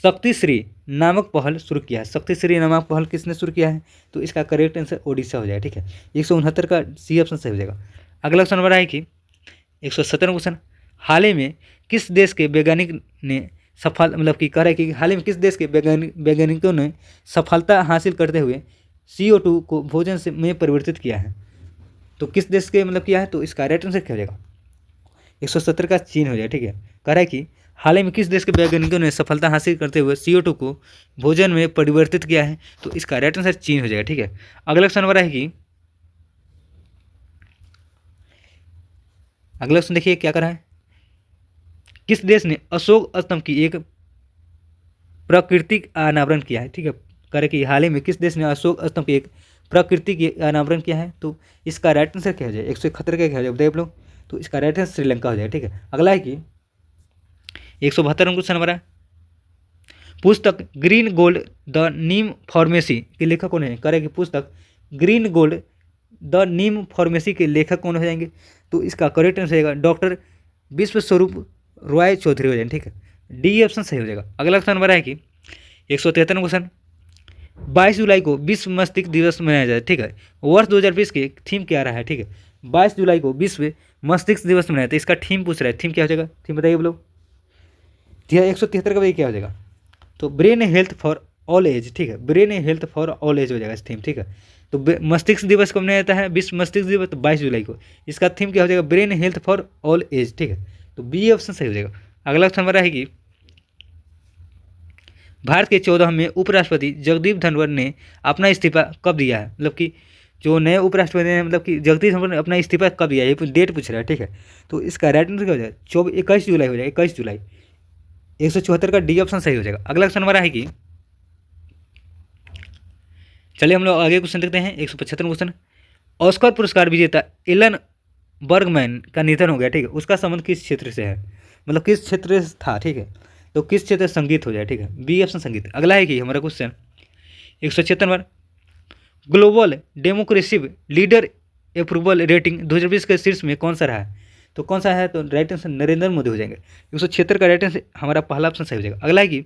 शक्तिश्री नामक पहल शुरू किया है? शक्तिश्री नामक पहल किसने शुरू किया है? तो इसका करेक्ट आंसर ओडिशा हो जाएगा, ठीक है। 169 का सी ऑप्शन सही हो जाएगा। अगला क्वेश्चन हमारा है कि 117 क्वेश्चन, हाल ही में किस देश के वैज्ञानिक ने सफल मतलब कि कह रहा है कि हाल ही में किस देश के वैज्ञानिकों ने सफलता हासिल करते हुए CO2 को भोजन से में परिवर्तित किया है? तो किस देश के मतलब किया है? तो इसका राइट आंसर क्या हो जाएगा? 170 का चीन हो जाएगा, ठीक है। कह रहा है कि हाल ही में किस देश के वैज्ञानिकों ने सफलता हासिल करते हुए CO2 को भोजन में परिवर्तित किया है? तो इसका राइट आंसर चीन हो जाएगा, ठीक है। अगला क्वेश्चन हमारा है कि अगला क्वेश्चन देखिए क्या कर रहा है, किस देश ने अशोक स्तंभ की एक प्राकृतिक अनावरण किया है? ठीक है, कह रहे कि हाल ही में किस देश ने अशोक स्तंभ की एक प्राकृतिक अनावरण किया है? तो इसका राइट आंसर क्या हो जाए? 171 का क्या हो जाए बताइए आप लोग? तो इसका राइट आंसर श्रीलंका हो जाएगा, ठीक है। अगला है कि 172 क्वेश्चन हमारा, पुस्तक green gold the Neem pharmacy के लेखक कौन है? कह रहे कि पुस्तक green gold the Neem pharmacy के लेखक कौन हो जाएंगे? तो इसका करेक्ट आंसर रहेगा डॉक्टर विश्वस्वरूप रॉय चौधरी हो जाएंगे, ठीक है। डी ऑप्शन सही हो जाएगा। अगला क्वेश्चन हमारा है कि 173 क्वेश्चन, 22 जुलाई को विश्व मस्तिष्क दिवस मनाया जाए, ठीक है। वर्ष 2020 के थीम क्या रहा है? ठीक है, 22 जुलाई को विश्व मस्तिष्क दिवस मनाया, तो इसका थीम पूछ रहा है, थीम क्या हो जाएगा? थीम बताइए आप लोग। 173 का भाई क्या हो जाएगा? तो brain health for all age, ठीक है, brain health for all age हो जाएगा इस थीम, ठीक है। तो मस्तिष्क दिवस कब मनाया जाता है? विश्व मस्तिष्क दिवस, तो 22 जुलाई को। इसका थीम क्या हो जाएगा? Brain health for all age, ठीक है। तो बी ऑप्शन सही हो जाएगा। अगला क्वेश्चन हमारा है कि भारत के 14वें उपराष्ट्रपति जगदीप धनखड़ ने अपना इस्तीफा कब दिया है? मतलब कि जो नए उपराष्ट्रपति हैं, मतलब कि जगदीप धनखड़ ने अपना इस्तीफा कब दिया है, ये डेट पूछ रहा है, ठीक है। तो इसका राइट आंसर क्या हो जाएगा? 21 जुलाई हो जाएगा, 21 जुलाई। 174 का डी ऑप्शन सही हो जाएगा। अगला क्वेश्चन हमारा है कि चलिए हम लोग आगे क्वेश्चन देखते हैं। 175 क्वेश्चन, ऑस्कर पुरस्कार विजेता एलन बर्गमैन का निधन हो गया, ठीक है। उसका संबंध किस क्षेत्र से है? मतलब किस क्षेत्र से था, ठीक है। तो किस क्षेत्र संगीत हो जाए, ठीक है। बी ऑप्शन संगीत। अगला है कि हमारा question 176 number, global democracy leader approval rating 2020 के शीर्ष में कौन सा रहा है? तो कौन सा है? तो राइट आंसर नरेंद्र मोदी हो जाएंगे। 176 का राइट आंसर हमारा पहला ऑप्शन सही हो जाएगा। अगला है कि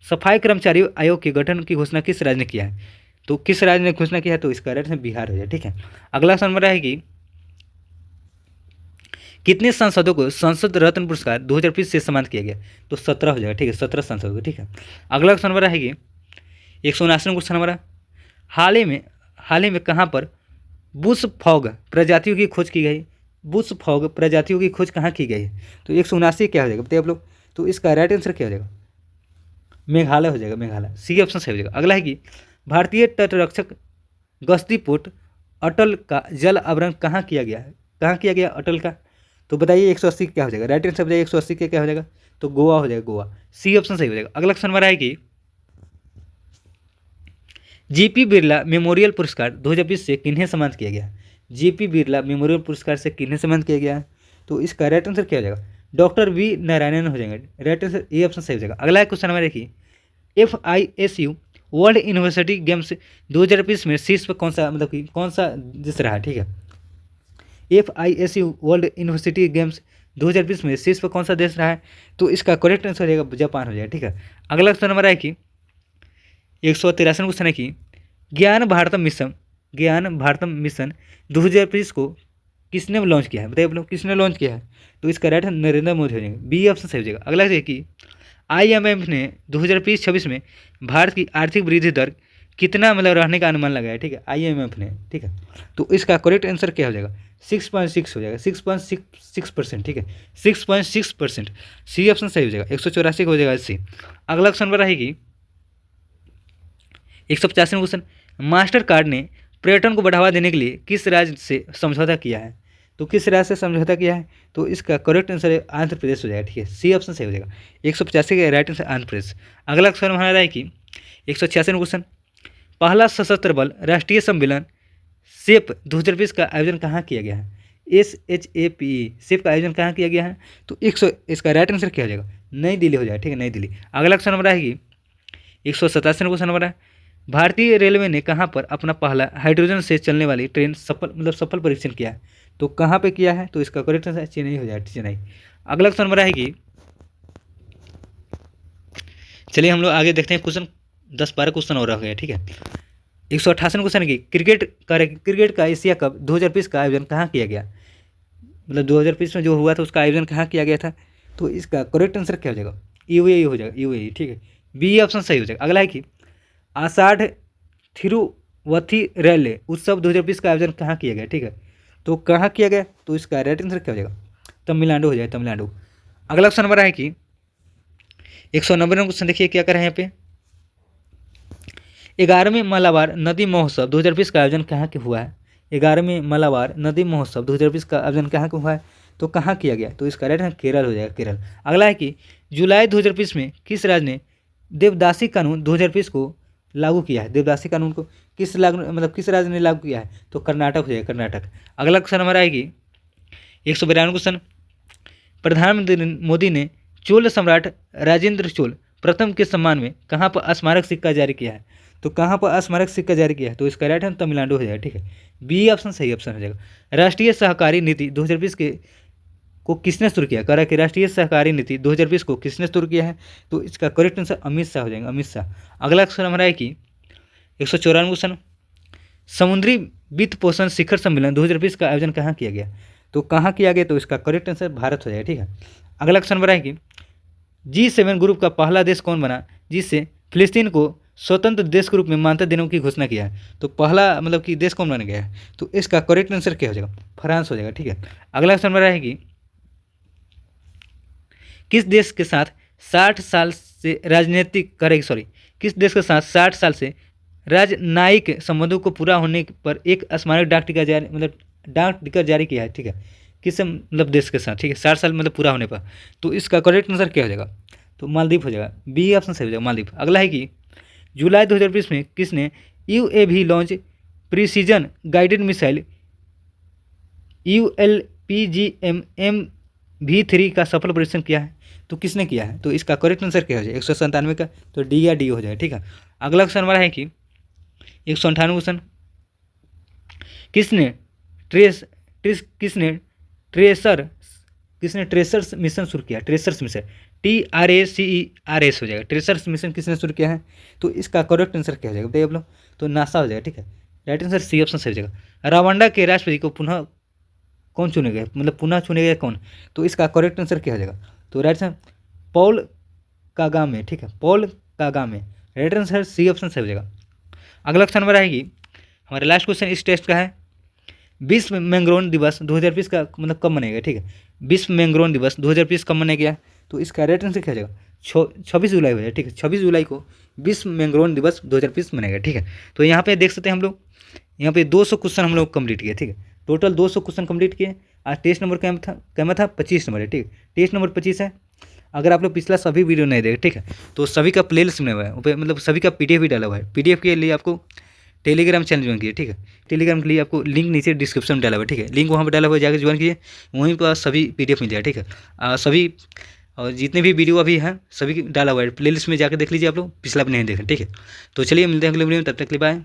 सफाई कर्मचारी आयोग के गठन की घोषणा किस राज्य ने किया है? तो किस राज्य ने घोषणा किया है? तो इसका राइट आंसर बिहार हो जाए, ठीक है। अगला क्वेश्चन हमारा है कि कितने सांसदों को संसद रत्न पुरस्कार 2020 से सम्मानित किया गया? तो 17 हो जाएगा, ठीक है, 17 सांसदों को, ठीक है। अगला क्वेश्चन हमारा है कि 179 क्वेश्चन हमारा, हाल ही में कहाँ पर बुश फॉग प्रजातियों की खोज की गई? बुश फॉग प्रजातियों की खोज कहाँ की गई है? तो 179 क्या हो जाएगा बताइए आप लोग? तो इसका राइट आंसर क्या हो जाएगा? मेघालय हो जाएगा, मेघालय। सी ऑप्शन सही हो जाएगा। अगला है कि भारतीय तटरक्षक गश्ती पोत अटल का जल आवरण कहाँ किया गया है? कहाँ किया गया अटल का? तो बताइए 180 क्या हो जाएगा? राइट आंसर बताइए 180 क्या हो जाएगा? तो गोवा हो जाएगा, गोवा। सी ऑप्शन सही हो जाएगा। अगला क्वेश्चन हमारा है कि जीपी बिरला मेमोरियल पुरस्कार 2020 से किन्हें सम्मानित किया गया? जीपी बिरला मेमोरियल पुरस्कार से किन्हें सम्मानित किया गया है? तो इसका राइट आंसर क्या हो जाएगा? डॉक्टर वी नारायणन हो जाएंगे। राइट आंसर ए ऑप्शन सही हो जाएगा। अगला क्वेश्चन हमारे देखिए, FISU वर्ल्ड यूनिवर्सिटी गेम्स 2020 में शीर्ष पर कौन सा मतलब कि कौन सा देश रहा? ठीक है, FISU वर्ल्ड यूनिवर्सिटी गेम्स 2020 में शीर्ष पर कौन सा देश रहा है? तो इसका करेक्ट आंसर हो जाएगा जापान हो जाएगा, ठीक है। अगला क्वेश्चन हमारा है कि 183 क्वेश्चन है कि ज्ञान भारतम मिशन 2020 को किसने लॉन्च किया है, बताइए आप लोग किसने लॉन्च किया है। तो इसका राइट आंसर नरेंद्र मोदी हो जाएगा, बी ऑप्शन सही हो जाएगा। अगला है कि IMF ने 2020-26 में भारत की आर्थिक वृद्धि दर कितना मतलब रहने का अनुमान लगाया, ठीक है, IMF ने, ठीक है। तो इसका करेक्ट आंसर क्या हो जाएगा, 6.6 हो जाएगा, 6.6%, ठीक है, 6.6%, सी ऑप्शन सही हो जाएगा। 184 हो जाएगा सी। अगला क्वेश्चन नंबर रहेगी 185 क्वेश्चन, मास्टर कार्ड ने पर्यटन को बढ़ावा देने के लिए किस राज्य से समझौता किया है। तो किस राज्य से समझौता किया है, तो इसका करेक्ट आंसर है आंध्र प्रदेश हो जाएगा, ठीक है, सी ऑप्शन सही हो जाएगा। 185 का राइट आंसर आंध्र प्रदेश। अगला क्वेश्चन हमारा है कि 186 क्वेश्चन, पहला सशस्त्र बल राष्ट्रीय सम्मेलन सेप 2020 का आयोजन कहाँ किया गया है। SHAPE सेप का आयोजन कहाँ किया गया है, तो इसका राइट आंसर क्या हो जाएगा, नई दिल्ली हो जाएगा, ठीक है, नई दिल्ली। अगला क्वेश्चन नंबर आएगी 187 क्वेश्चन नंबर है, भारतीय रेलवे ने कहाँ पर अपना पहला हाइड्रोजन से चलने वाली ट्रेन सफल परीक्षण किया है। तो कहाँ पे किया है, तो इसका करेक्ट आंसर चेन्नई हो जाएगा, चेन्नई। अगला क्वेश्चन नंबर रहेगी, चलिए हम लोग आगे देखते हैं क्वेश्चन 10-12 क्वेश्चन और रह गए, ठीक है। 188 क्वेश्चन की क्रिकेट का एशिया कप 2020 का आयोजन कहाँ किया गया, मतलब 2020 में जो हुआ था उसका आयोजन कहाँ किया गया था। तो इसका करेक्ट आंसर क्या हो जाएगा, UAE हो जाएगा, UAE, ठीक है, बी ऑप्शन सही हो जाएगा। अगला है कि आषाढ़ थिरुवथी रैले उत्सव 2020 का आयोजन कहाँ किया गया, ठीक है, तो कहाँ किया गया, तो इसका राइट आंसर क्या हो जाएगा, तमिलनाडु हो जाएगा, तमिलनाडु। अगला क्वेश्चन नंबर है कि 190 क्वेश्चन, देखिए क्या कर रहे हैं यहाँ पे, 11वें मालाबार नदी महोत्सव 2020 का आयोजन कहाँ के हुआ है। 11वें मालाबार नदी महोत्सव 2020 का आयोजन कहाँ के हुआ है, तो कहाँ किया गया, तो इसका राइट आंसर केरल हो जाएगा, केरल। अगला है कि जुलाई 2020 में किस राज्य ने देवदासी कानून 2020 को लागू किया है। देवदासी कानून को किस राज्य ने लागू किया है, तो कर्नाटक हो जाएगा, कर्नाटक। अगला क्वेश्चन हमारा आएगी 192 क्वेश्चन, प्रधानमंत्री मोदी ने चोल सम्राट राजेंद्र चोल प्रथम के सम्मान में कहाँ पर स्मारक सिक्का जारी किया है। तो कहाँ पर स्मारक सिक्का जारी किया है, तो इसका राइट आंसर तमिलनाडु हो जाएगा, ठीक है, बी ऑप्शन सही ऑप्शन हो जाएगा। राष्ट्रीय सहकारी नीति 2020 को किसने शुरू किया, कह रहा है कि राष्ट्रीय सहकारी नीति 2020 को किसने शुरू किया है, तो इसका करेक्ट आंसर अमित शाह हो जाएगा, अमित शाह। अगला क्वेश्चन हमारा है कि 194 क्वेश्चन, समुद्री वित्त पोषण शिखर सम्मेलन 2020 का आयोजन कहाँ किया गया, तो कहाँ किया गया, तो इसका करेक्ट आंसर भारत हो जाएगा, ठीक है। अगला क्वेश्चन हमारा है कि G7 ग्रुप का पहला देश कौन बना जिससे फिलिस्तीन को स्वतंत्र देश के रूप में मान्यता देने की घोषणा किया है। तो पहला कि देश कौन बन गया है, तो इसका करेक्ट आंसर क्या हो जाएगा, फ्रांस हो जाएगा, ठीक है। अगला क्वेश्चन हमारा है कि किस देश के साथ 60 साल से राजनयिक संबंधों को पूरा होने पर एक स्मारक डाक टिकट जारी किया है, ठीक है, किस देश के साथ, ठीक है, 60 साल पूरा होने पर। तो इसका करेक्ट आंसर क्या हो जाएगा, तो मालदीव हो जाएगा, बी ऑप्शन सही हो जाएगा, मालदीव। अगला है कि जुलाई 2020 में किसने UAV launch precision guided missile ULPGM-M-V3 का सफल परीक्षण किया है, तो किसने किया है, तो इसका करेक्ट आंसर क्या हो जाएगा, 197 का, तो डी या डी हो जाएगा, ठीक है। अगला क्वेश्चन हमारा है कि 198 क्वेश्चन, किसने ट्रेसर्स मिशन शुरू किया, ट्रेसर्स मिशन, TRACERS हो जाएगा, ट्रेसर्स मिशन किसने शुरू किया है, तो इसका करेक्ट आंसर क्या हो जाएगा, बताइए आप लोग, तो नासा हो जाएगा, ठीक है, राइट आंसर सी ऑप्शन सही हो जाएगा। रवांडा के राष्ट्रपति को पुनः कौन चुने गए, पुनः चुने गए कौन, तो इसका करेक्ट आंसर क्या हो जाएगा, तो राइट आंसर पॉल कागामे, ठीक है, Paul Kagame, right answer C option सही हो जाएगा। अगला क्वेश्चन नंबर आएगी हमारा लास्ट क्वेश्चन इस टेस्ट का है, विश्व मैंग्रोव दिवस 2020 का कब मनाएगा, ठीक है, विश्व मैंग्रोव दिवस 2020 कब मनाया गया, तो इसका राइट आंसर क्या हो जाएगा, 26 जुलाई हो जाएगा, ठीक है, 26 जुलाई को विश्व मैंग्रोव दिवस 2020 मनाएगा, ठीक है। तो यहाँ पे देख सकते हैं हम लोग, यहाँ पे 200 क्वेश्चन हम लोग कंप्लीट किए, ठीक है, टोटल 200 क्वेश्चन कंप्लीट किए। आज टेस्ट नंबर क्या था 25 नंबर है, ठीक है, टेस्ट नंबर 25 है। अगर आप लोग पिछला सभी वीडियो नहीं देखे, ठीक है, तो सभी का प्ले लिस्ट में हुआ है, सभी का PDF भी डाला हुआ है। PDF के लिए आपको टेलीग्राम चैनल ज्वाइन कीजिए, ठीक है, टेलीग्राम के लिए आपको लिंक नीचे डिस्क्रिप्शन में डाला हुआ है, ठीक है, लिंक वहाँ पर डाला हुआ है, जाकर ज्वाइन कीजिए, वहीं पर सभी PDF मिल जाए, ठीक है, सभी और जितने भी वीडियो अभी हैं सभी डाला हुआ है प्लेलिस्ट में, जाकर देख लीजिए आप लोग, पिछला भी नहीं देखें, ठीक है। तो चलिए मिलते हैं अगले वीडियो में, तब तक के लिए बाय।